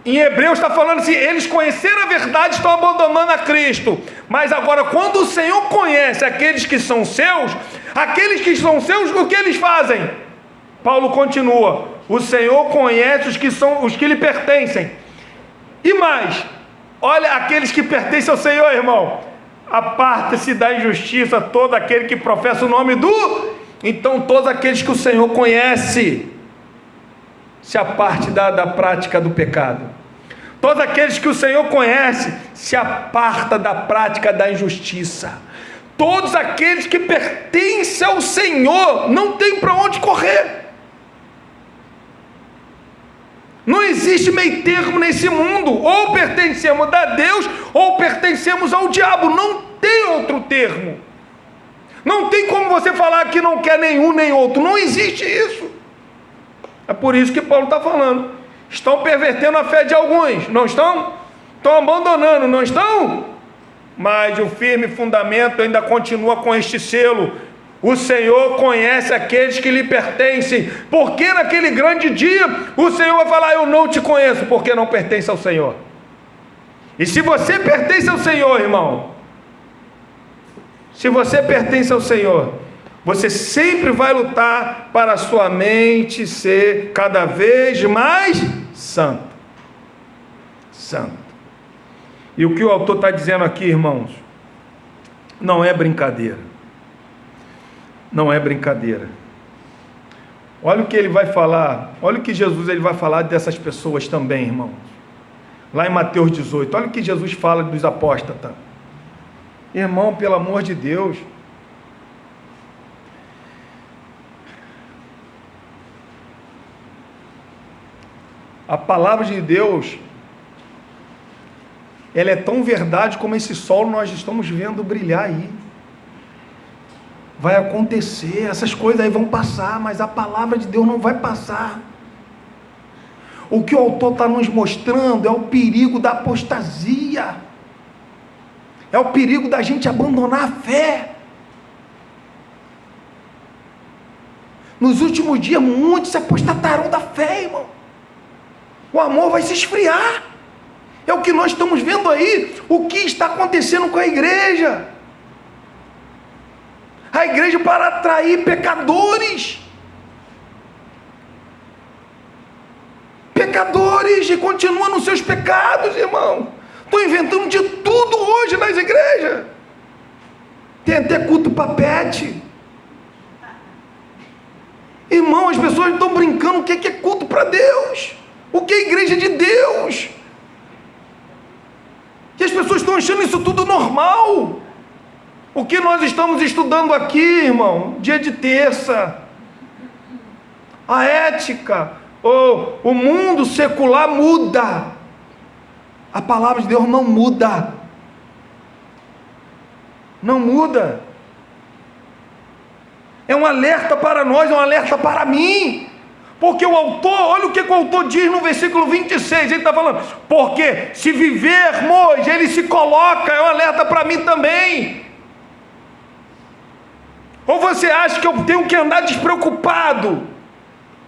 Em Hebreus está falando assim, eles conheceram a verdade, estão abandonando a Cristo. Mas agora, quando o Senhor conhece aqueles que são seus, o que eles fazem? Paulo continua, o Senhor conhece os que lhe pertencem. E mais, olha aqueles que pertencem ao Senhor, irmão. Aparta-se da injustiça todo aquele que professa o nome do... Então todos aqueles que o Senhor conhece, se aparte da prática do pecado. Todos aqueles que o Senhor conhece, se aparta da prática da injustiça. Todos aqueles que pertencem ao Senhor, não tem para onde correr. Não existe meio termo nesse mundo. Ou pertencemos a Deus, ou pertencemos ao diabo. Não tem outro termo. Não tem como você falar que não quer nenhum nem outro. Não existe isso. É por isso que Paulo está falando. Estão pervertendo a fé de alguns, não estão? Estão abandonando, não estão? Mas o firme fundamento ainda continua com este selo: o Senhor conhece aqueles que lhe pertencem. Porque naquele grande dia o Senhor vai falar: eu não te conheço, porque não pertence ao Senhor. E se você pertence ao Senhor, irmão, se você pertence ao Senhor, você sempre vai lutar para a sua mente ser cada vez mais santa. Santo. E o que o autor está dizendo aqui, irmãos, não é brincadeira. Não é brincadeira. Olha o que ele vai falar, olha o que Jesus ele vai falar dessas pessoas também, irmãos. Lá em Mateus 18, olha o que Jesus fala dos apóstatas. Irmão, pelo amor de Deus, a palavra de Deus, ela é tão verdade como esse sol nós estamos vendo brilhar aí. Vai acontecer, essas coisas aí vão passar, mas a palavra de Deus não vai passar. O que o autor está nos mostrando é o perigo da apostasia, é o perigo da gente abandonar a fé. Nos últimos dias muitos se apostatarão da fé, irmão. O amor vai se esfriar. É o que nós estamos vendo aí, o que está acontecendo com a igreja. A igreja para atrair pecadores. Pecadores e continuam nos seus pecados, irmão. Estão inventando de tudo hoje nas igrejas. Tem até culto papete. Irmão, as pessoas estão brincando o que é culto para Deus. O que é igreja de Deus. E as pessoas estão achando isso tudo normal. O que nós estamos estudando aqui, irmão, dia de terça, a ética, o mundo secular muda, a palavra de Deus não muda, não muda. É um alerta para nós, é um alerta para mim, porque o autor, olha o que o autor diz no versículo 26, ele está falando, porque se vivermos, ele se coloca, é um alerta para mim também. Ou você acha que eu tenho que andar despreocupado?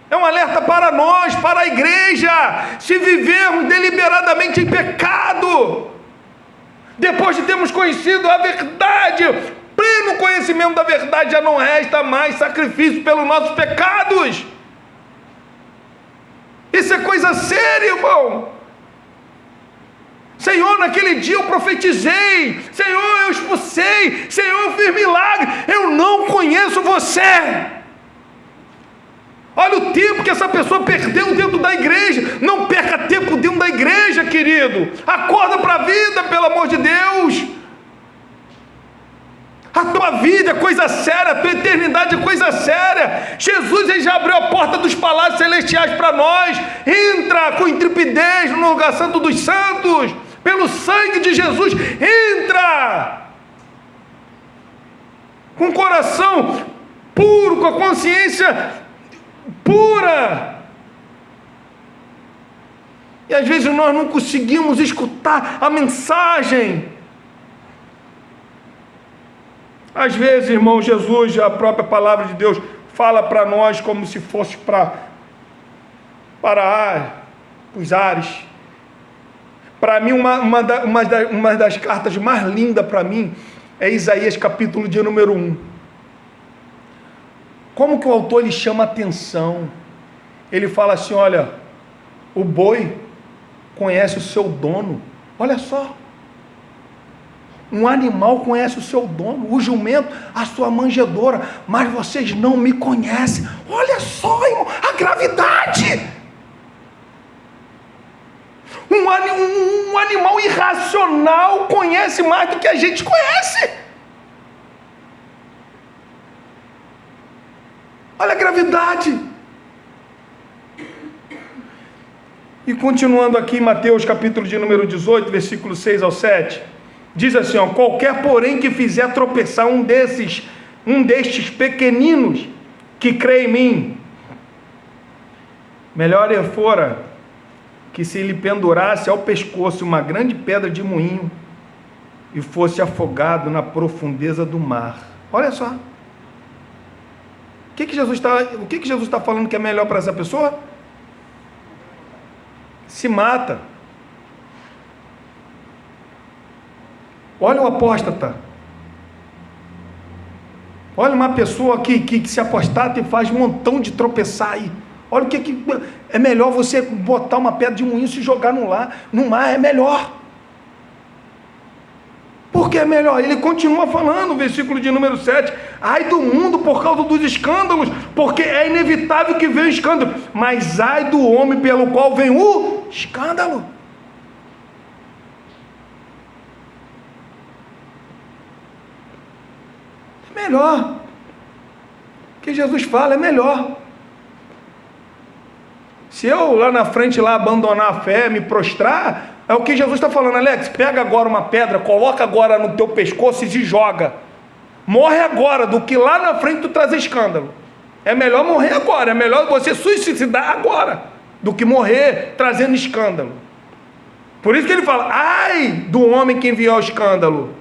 É um alerta para nós, para a igreja. Se vivermos deliberadamente em pecado, depois de termos conhecido a verdade, pleno conhecimento da verdade, já não resta mais sacrifício pelos nossos pecados. Isso é coisa séria, irmão. Senhor, naquele dia eu profetizei, Senhor, eu expulsei, Senhor, eu fiz milagre, eu não conheço você. Olha o tempo que essa pessoa perdeu dentro da igreja. Não perca tempo dentro da igreja, querido. Acorda para a vida, pelo amor de Deus. A tua vida é coisa séria, a tua eternidade é coisa séria. Jesus, ele já abriu a porta dos palácios celestiais para nós. Entra com intrepidez no lugar santo dos santos. Pelo sangue de Jesus, entra com o coração puro, com a consciência pura. E às vezes nós não conseguimos escutar a mensagem. Às vezes, irmão, Jesus, a própria palavra de Deus, fala para nós como se fosse para os ares. Para mim, uma das cartas mais lindas para mim é Isaías capítulo de número 1. Como que o autor lhe chama a atenção? Ele fala assim, olha, o boi conhece o seu dono. Olha só. Um animal conhece o seu dono, o jumento a sua manjedoura, mas vocês não me conhecem. Olha só, irmão, a gravidade. Um animal irracional conhece mais do que a gente conhece. Olha a gravidade. E continuando aqui em Mateus capítulo de número 18, versículo 6 ao 7, diz assim, ó, qualquer porém que fizer tropeçar um destes pequeninos que crê em mim, Melhor lhe fora que se lhe pendurasse ao pescoço uma grande pedra de moinho e fosse afogado na profundeza do mar. Olha só. O que Jesus está falando que é melhor para essa pessoa? Se mata. Olha o apóstata. Olha uma pessoa que se apostata e faz um montão de tropeçar aí. Olha o que é melhor você botar uma pedra de moinho e se jogar no mar, é melhor. Por que é melhor? Ele continua falando, versículo de número 7, ai do mundo por causa dos escândalos, porque é inevitável que venha o escândalo, mas ai do homem pelo qual vem o escândalo. É melhor. O que Jesus fala é melhor. Se eu lá na frente lá abandonar a fé, me prostrar, é o que Jesus está falando. Alex, pega agora uma pedra, coloca agora no teu pescoço e se joga. Morre agora, do que lá na frente tu trazer escândalo. É melhor morrer agora, é melhor você suicidar agora, do que morrer trazendo escândalo. Por isso que ele fala, ai do homem que enviou o escândalo.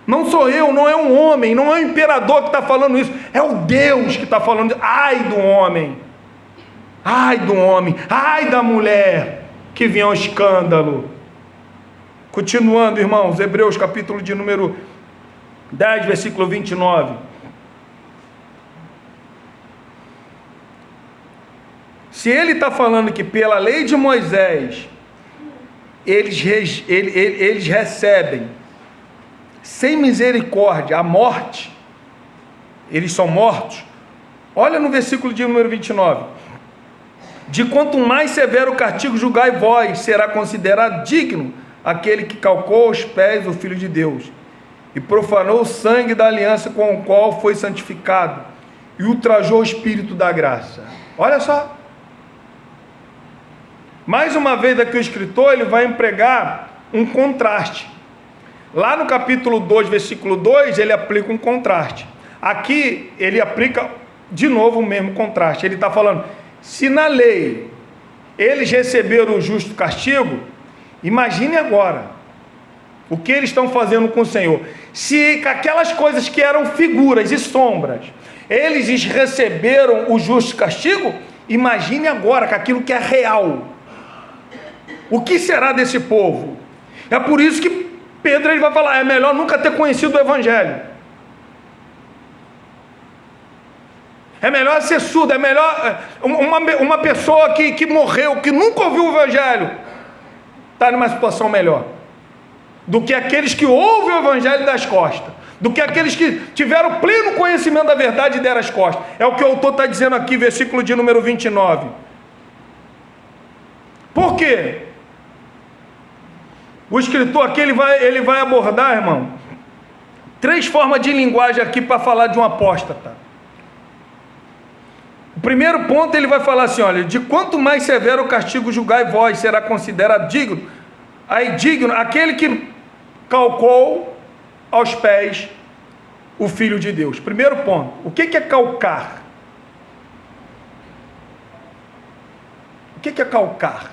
Não sou eu, não é um homem, não é o imperador que está falando isso, é o Deus que está falando isso. Ai do homem. Ai do homem, ai da mulher que vinha ao escândalo. Continuando, irmãos, Hebreus capítulo de número 10, versículo 29. Se ele está falando que pela lei de Moisés eles recebem sem misericórdia a morte, eles são mortos, olha no versículo de número 29. De quanto mais severo castigo julgai vós, será considerado digno aquele que calcou aos pés o Filho de Deus, e profanou o sangue da aliança com o qual foi santificado, e ultrajou o Espírito da graça. Olha só. Mais uma vez aqui o escritor, ele vai empregar um contraste. Lá no capítulo 2, versículo 2, ele aplica um contraste. Aqui, ele aplica de novo o mesmo contraste. Ele está falando, se na lei eles receberam o justo castigo, imagine agora o que eles estão fazendo com o Senhor. Se aquelas coisas que eram figuras e sombras, eles receberam o justo castigo, imagine agora com aquilo que é real. O que será desse povo? É por isso que Pedro ele vai falar, é melhor nunca ter conhecido o Evangelho. É melhor ser surdo, é melhor uma pessoa que morreu, que nunca ouviu o Evangelho, está numa situação melhor do que aqueles que ouvem o Evangelho e das costas, do que aqueles que tiveram pleno conhecimento da verdade e deram as costas. É o que o autor está dizendo aqui, versículo de número 29. Por quê? O escritor aqui ele vai abordar, irmão, 3 formas de linguagem aqui para falar de um apóstata. O primeiro ponto ele vai falar assim, olha, de quanto mais severo o castigo julgai vós, será considerado digno, aí digno, aquele que calcou aos pés o Filho de Deus. Primeiro ponto, o que é calcar? O que é calcar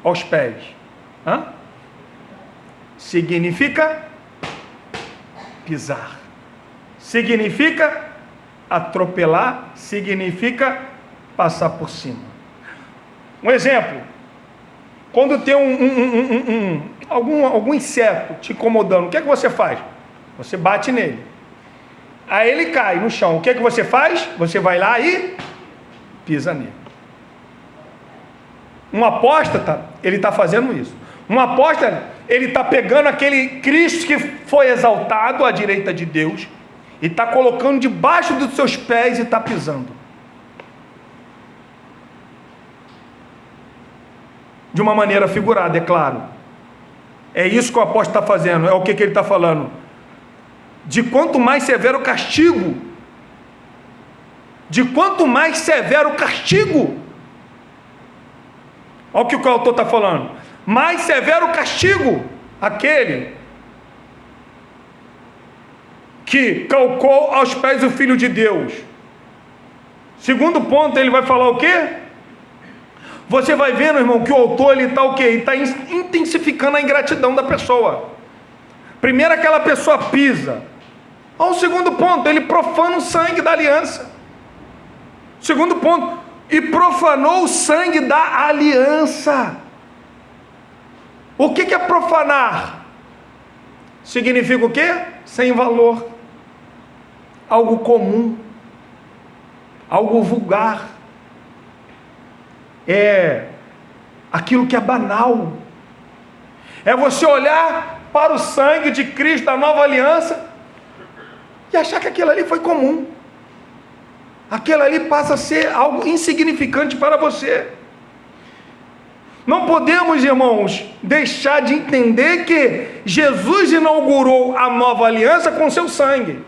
aos pés? Significa pisar, significa atropelar, significa passar por cima. Um exemplo, quando tem algum inseto te incomodando, o que é que você faz? Você bate nele, aí ele cai no chão, o que é que você faz? Você vai lá e pisa nele. Um apóstata, ele está fazendo isso. Um apóstata, ele está pegando aquele Cristo que foi exaltado à direita de Deus, e está colocando debaixo dos seus pés e está pisando. De uma maneira figurada, é claro. É isso que o apóstolo está fazendo. É o que ele está falando. De quanto mais severo o castigo. De quanto mais severo o castigo. Olha o que o autor está falando. Mais severo o castigo. Aquele que calcou aos pés o Filho de Deus, Segundo ponto, ele vai falar o quê? Você vai vendo, irmão, que o autor ele está o quê? Ele está intensificando a ingratidão da pessoa. Primeiro aquela pessoa pisa. Ao segundo ponto, ele profana o sangue da aliança. Segundo ponto, e profanou o sangue da aliança. O que é profanar? Significa o quê? Sem valor. Algo comum. Algo vulgar. É aquilo que é banal. É você olhar para o sangue de Cristo da nova aliança e achar que aquilo ali foi comum. Aquilo ali passa a ser algo insignificante para você. Não podemos, irmãos, deixar de entender que Jesus inaugurou a nova aliança com seu sangue.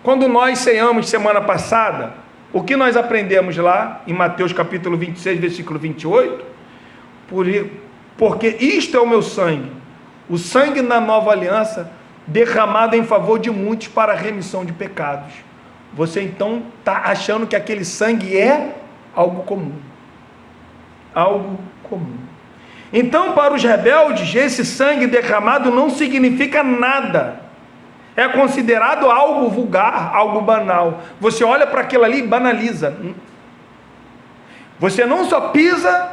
Quando nós ceamos semana passada, o que nós aprendemos lá em Mateus capítulo 26, versículo 28? Porque isto é o meu sangue, o sangue da nova aliança, derramado em favor de muitos para a remissão de pecados. Você então está achando que aquele sangue é algo comum. Algo comum. Então, para os rebeldes, esse sangue derramado não significa nada. É considerado algo vulgar, algo banal. Você olha para aquilo ali e banaliza. Você não só pisa,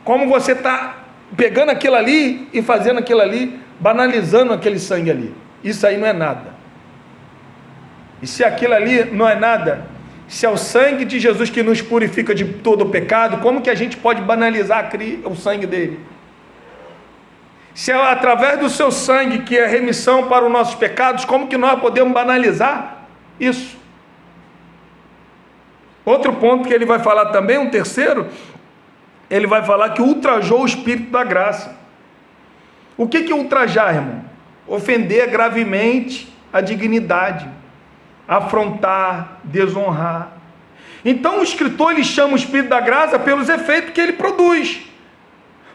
como você está pegando aquilo ali e fazendo aquilo ali, banalizando aquele sangue ali. Isso aí não é nada. E se aquilo ali não é nada, se é o sangue de Jesus que nos purifica de todo o pecado, como que a gente pode banalizar o sangue dele? Se é através do seu sangue que é remissão para os nossos pecados, como que nós podemos banalizar isso? Outro ponto que ele vai falar também, um terceiro, ele vai falar que ultrajou o Espírito da graça. O que é ultrajar, irmão? Ofender gravemente a dignidade, afrontar, desonrar. Então o escritor ele chama o Espírito da graça pelos efeitos que ele produz.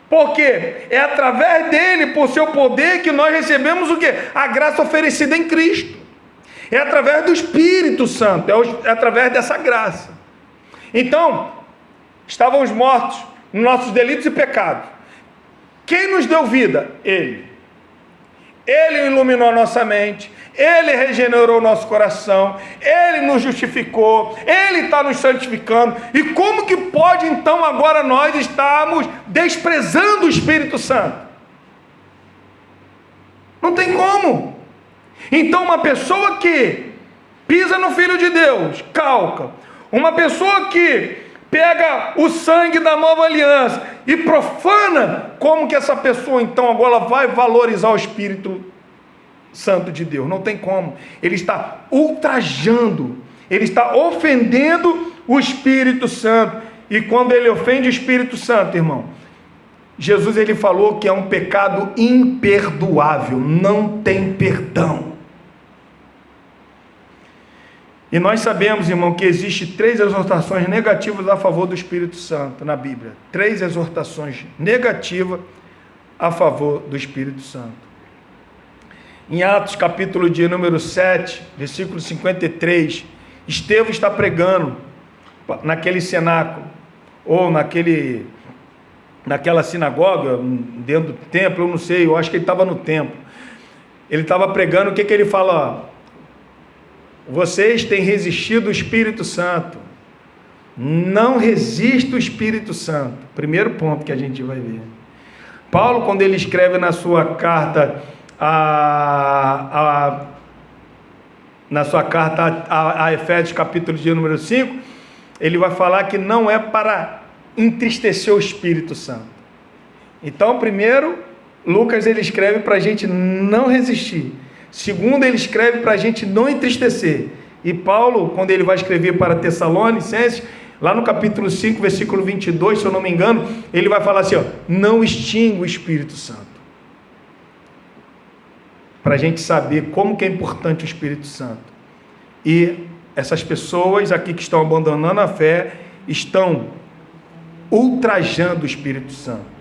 Porque é através dele, por seu poder, que nós recebemos o quê? A graça oferecida em Cristo. É através do Espírito Santo, é através dessa graça. Então, estávamos mortos nos nossos delitos e pecados. Quem nos deu vida? Ele. Ele iluminou a nossa mente, Ele regenerou o nosso coração, Ele nos justificou, Ele está nos santificando. E como que pode então agora nós estarmos desprezando o Espírito Santo? Não tem como. Então uma pessoa que pisa no Filho de Deus, calca. Uma pessoa que pega o sangue da nova aliança e profana, como que essa pessoa então agora vai valorizar o Espírito Santo de Deus? Não tem como. Ele está ultrajando, ele está ofendendo o Espírito Santo. E quando ele ofende o Espírito Santo, irmão, Jesus ele falou que é um pecado imperdoável, não tem perdão. E nós sabemos, irmão, que existe 3 exortações negativas a favor do Espírito Santo na Bíblia. 3 exortações negativas a favor do Espírito Santo. Em Atos, capítulo de número 7, versículo 53, Estevão está pregando naquele cenáculo, ou naquela sinagoga, dentro do templo, eu não sei, eu acho que ele estava no templo. Ele estava pregando, o que ele fala? Vocês têm resistido o Espírito Santo. Não resista o Espírito Santo. Primeiro ponto que a gente vai ver. Paulo, quando ele escreve na sua carta a Efésios, capítulo de número 5, ele vai falar que não é para entristecer o Espírito Santo. Então, primeiro, Lucas ele escreve para a gente não resistir. Segundo, ele escreve para a gente não entristecer. E Paulo, quando ele vai escrever para Tessalonicenses, lá no capítulo 5, versículo 22, se eu não me engano, ele vai falar assim, ó, não extinga o Espírito Santo. Para a gente saber como que é importante o Espírito Santo. E essas pessoas aqui que estão abandonando a fé, estão ultrajando o Espírito Santo.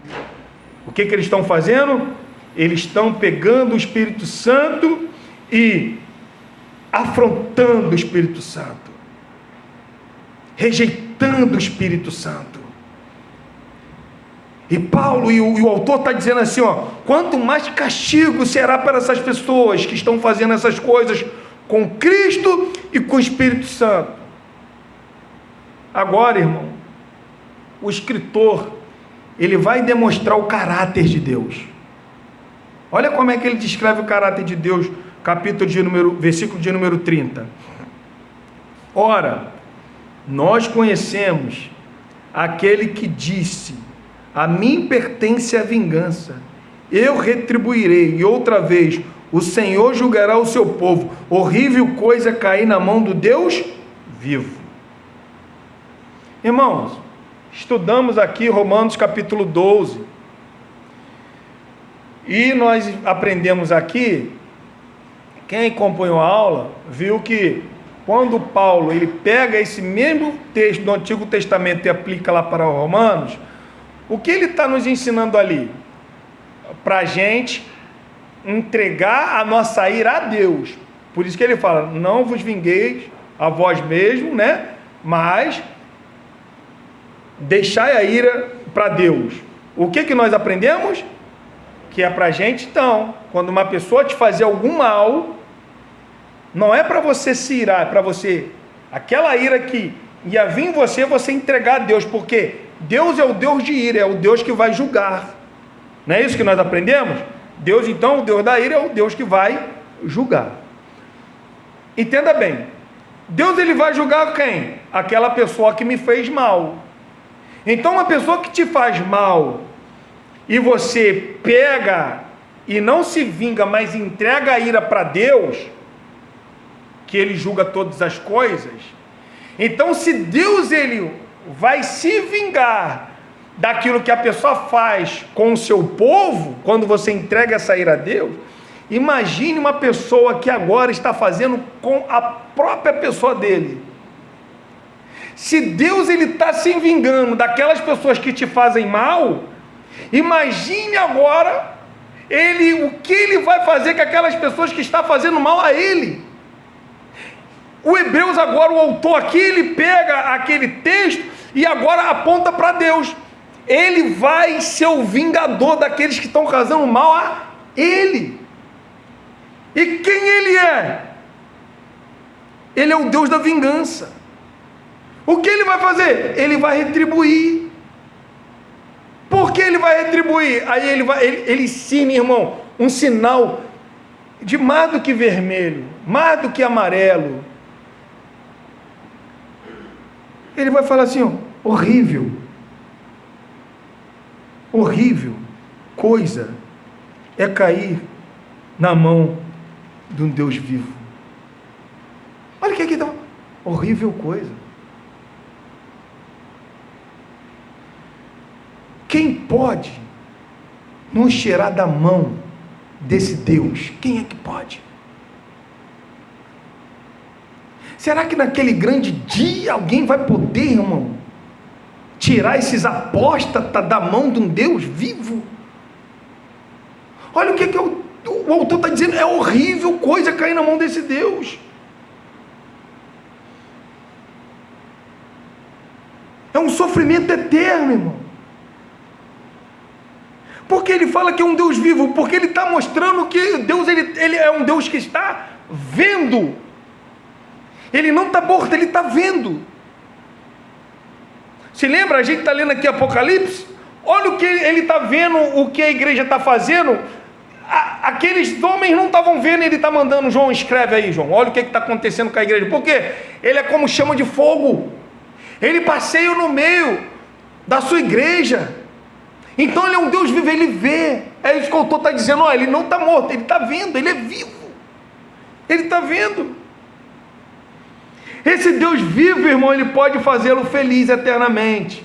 O que eles estão fazendo? Eles estão pegando o Espírito Santo e afrontando o Espírito Santo. rejeitando o Espírito Santo. E Paulo e o autor está dizendo assim, quanto mais castigo será para essas pessoas que estão fazendo essas coisas com Cristo e com o Espírito Santo. Agora, irmão, o escritor, ele vai demonstrar o caráter de Deus. Olha como é que ele descreve o caráter de Deus, versículo de número 30. Ora, nós conhecemos aquele que disse: a mim pertence a vingança, eu retribuirei, e outra vez o Senhor julgará o seu povo. Horrível coisa é cair na mão do Deus vivo. Irmãos, estudamos aqui Romanos capítulo 12, e nós aprendemos aqui, quem acompanhou a aula, viu que quando Paulo ele pega esse mesmo texto do Antigo Testamento e aplica lá para os Romanos, o que ele está nos ensinando ali? Para a gente entregar a nossa ira a Deus. Por isso que ele fala, não vos vingueis a vós mesmo, né? Mas deixai a ira para Deus. O que nós aprendemos? Que é para a gente, então, quando uma pessoa te fazer algum mal, não é para você se irar, é para você, aquela ira que ia vir em você, você entregar a Deus, porque Deus é o Deus de ira, é o Deus que vai julgar. Não é isso que nós aprendemos? Deus, então, o Deus da ira, é o Deus que vai julgar. Entenda bem, Deus ele vai julgar quem? Aquela pessoa que me fez mal. Então, uma pessoa que te faz mal, e você pega e não se vinga, mas entrega a ira para Deus, que ele julga todas as coisas. Então, se Deus ele vai se vingar daquilo que a pessoa faz com o seu povo, quando você entrega essa ira a Deus, imagine uma pessoa que agora está fazendo com a própria pessoa dele. Se Deus ele está se vingando daquelas pessoas que te fazem mal, imagine agora o que ele vai fazer com aquelas pessoas que estão fazendo mal a ele. O Hebreus agora, o autor aqui, ele pega aquele texto e agora aponta para Deus. Ele vai ser o vingador daqueles que estão fazendo mal a ele. E quem ele é? Ele é o Deus da vingança. O que ele vai fazer? Ele vai retribuir. Por que ele vai retribuir? Aí ele ensina, irmão, um sinal de mais do que vermelho, mais do que amarelo. Ele vai falar assim, horrível coisa é cair na mão de um Deus vivo. Olha o que aqui está, horrível coisa. Quem pode nos tirar da mão desse Deus? Quem é que pode? Será que naquele grande dia alguém vai poder, irmão, tirar esses apóstatas da mão de um Deus vivo? Olha o que o autor está dizendo, é horrível coisa cair na mão desse Deus. É um sofrimento eterno, irmão. Porque ele fala que é um Deus vivo, porque ele está mostrando que Deus ele é um Deus que está vendo. Ele não está morto, ele está vendo. Se lembra, a gente está lendo aqui Apocalipse, olha o que ele está vendo, o que a igreja está fazendo. Aqueles homens não estavam vendo, ele está mandando, João, escreve aí, João, olha o que está acontecendo com a igreja, porque ele é como chama de fogo, ele passeia no meio da sua igreja. Então ele é um Deus vivo, ele vê. É isso que o autor está dizendo, ó, ele não está morto, ele está vendo, ele é vivo, ele está vendo. Esse Deus vivo, irmão, ele pode fazê-lo feliz eternamente.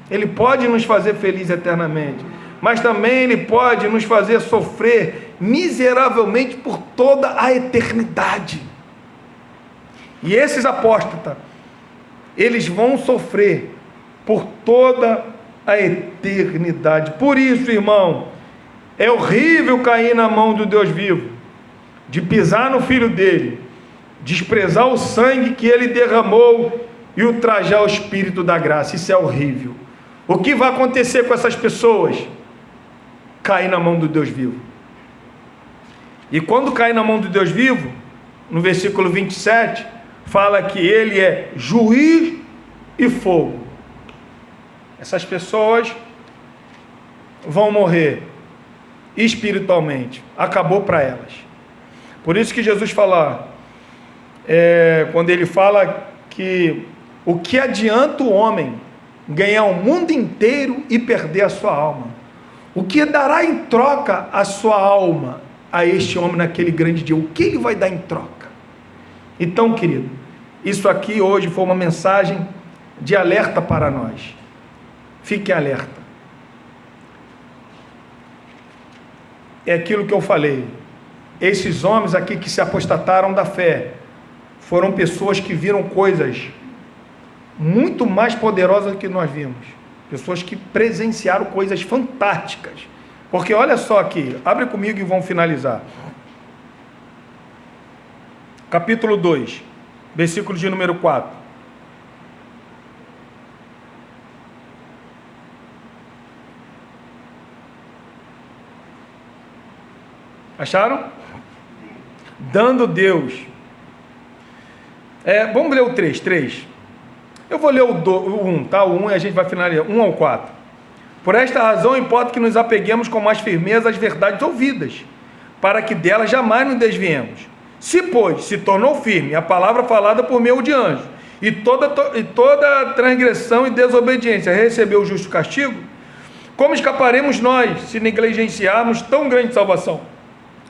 Ele pode nos fazer feliz eternamente, mas também ele pode nos fazer sofrer miseravelmente por toda a eternidade. E esses apóstatas, eles vão sofrer por toda a eternidade. Por isso, irmão, é horrível cair na mão do Deus vivo, de pisar no filho dele, desprezar o sangue que ele derramou e ultrajar o Espírito da graça. Isso é horrível. O que vai acontecer com essas pessoas? Cair na mão do Deus vivo. E quando cair na mão do Deus vivo, no versículo 27, fala que ele é juiz e fogo. Essas pessoas vão morrer espiritualmente. Acabou para elas. Por isso que Jesus fala, quando ele fala que o que adianta o homem ganhar o mundo inteiro e perder a sua alma? O que dará em troca a sua alma a este homem naquele grande dia? O que ele vai dar em troca? Então, querido, isso aqui hoje foi uma mensagem de alerta para nós. Fique alerta. É aquilo que eu falei. Esses homens aqui que se apostataram da fé foram pessoas que viram coisas muito mais poderosas do que nós vimos. Pessoas que presenciaram coisas fantásticas. Porque olha só aqui, abre comigo e vamos finalizar. Capítulo 2, versículo de número 4. Acharam? Dando Deus. Vamos ler o 3. Eu vou ler o 1, tá? O 1 e a gente vai finalizar. 1 ao 4. Por esta razão importa que nos apeguemos com mais firmeza às verdades ouvidas, para que delas jamais nos desviemos. Se, pois, se tornou firme a palavra falada por meio de anjos, e toda transgressão e desobediência recebeu o justo castigo, como escaparemos nós se negligenciarmos tão grande salvação?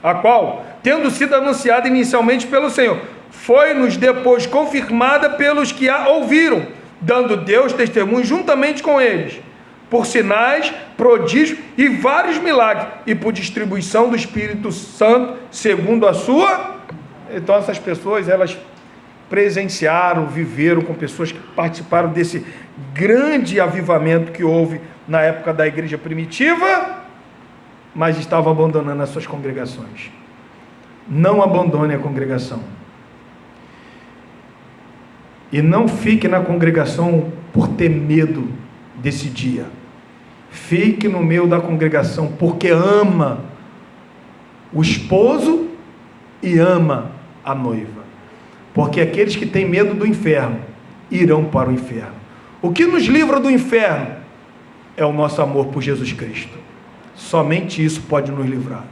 A qual, tendo sido anunciada inicialmente pelo Senhor, foi-nos depois confirmada pelos que a ouviram, dando Deus testemunho juntamente com eles, por sinais, prodígios e vários milagres, e por distribuição do Espírito Santo, segundo a sua... Então essas pessoas, elas presenciaram, viveram com pessoas que participaram desse grande avivamento que houve na época da igreja primitiva, mas estavam abandonando as suas congregações. Não abandone a congregação. E não fique na congregação por ter medo desse dia. Fique no meio da congregação porque ama o esposo e ama a noiva. Porque aqueles que têm medo do inferno irão para o inferno. O que nos livra do inferno é o nosso amor por Jesus Cristo. Somente isso pode nos livrar.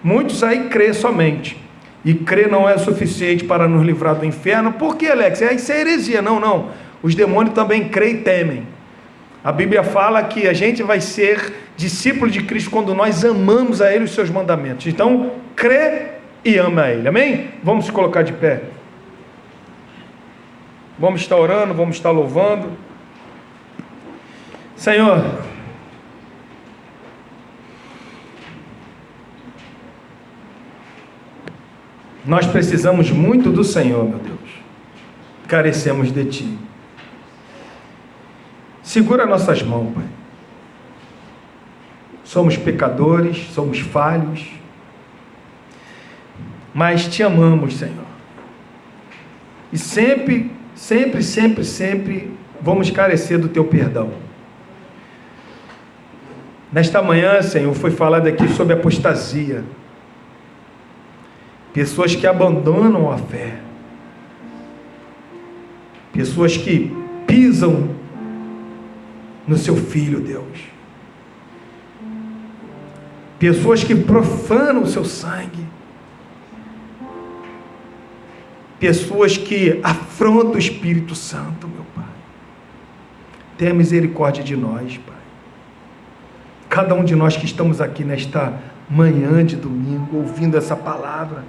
Muitos aí crê somente, e crer não é suficiente para nos livrar do inferno. Por que, Alex? Isso é heresia. Não. Os demônios também creem e temem. A Bíblia fala que a gente vai ser discípulo de Cristo quando nós amamos a Ele e os seus mandamentos. Então, crê e ama a Ele. Amém? Vamos se colocar de pé. Vamos estar orando, vamos estar louvando. Senhor, nós precisamos muito do Senhor, meu Deus. Carecemos de Ti. Segura nossas mãos, Pai. Somos pecadores, somos falhos, mas Te amamos, Senhor. E sempre vamos carecer do Teu perdão. Nesta manhã, Senhor, foi falado aqui sobre apostasia. Pessoas que abandonam a fé. Pessoas que pisam no Seu Filho, Deus. Pessoas que profanam o Seu sangue. Pessoas que afrontam o Espírito Santo, meu Pai. Tenha misericórdia de nós, Pai. Cada um de nós que estamos aqui nesta manhã de domingo, ouvindo essa palavra,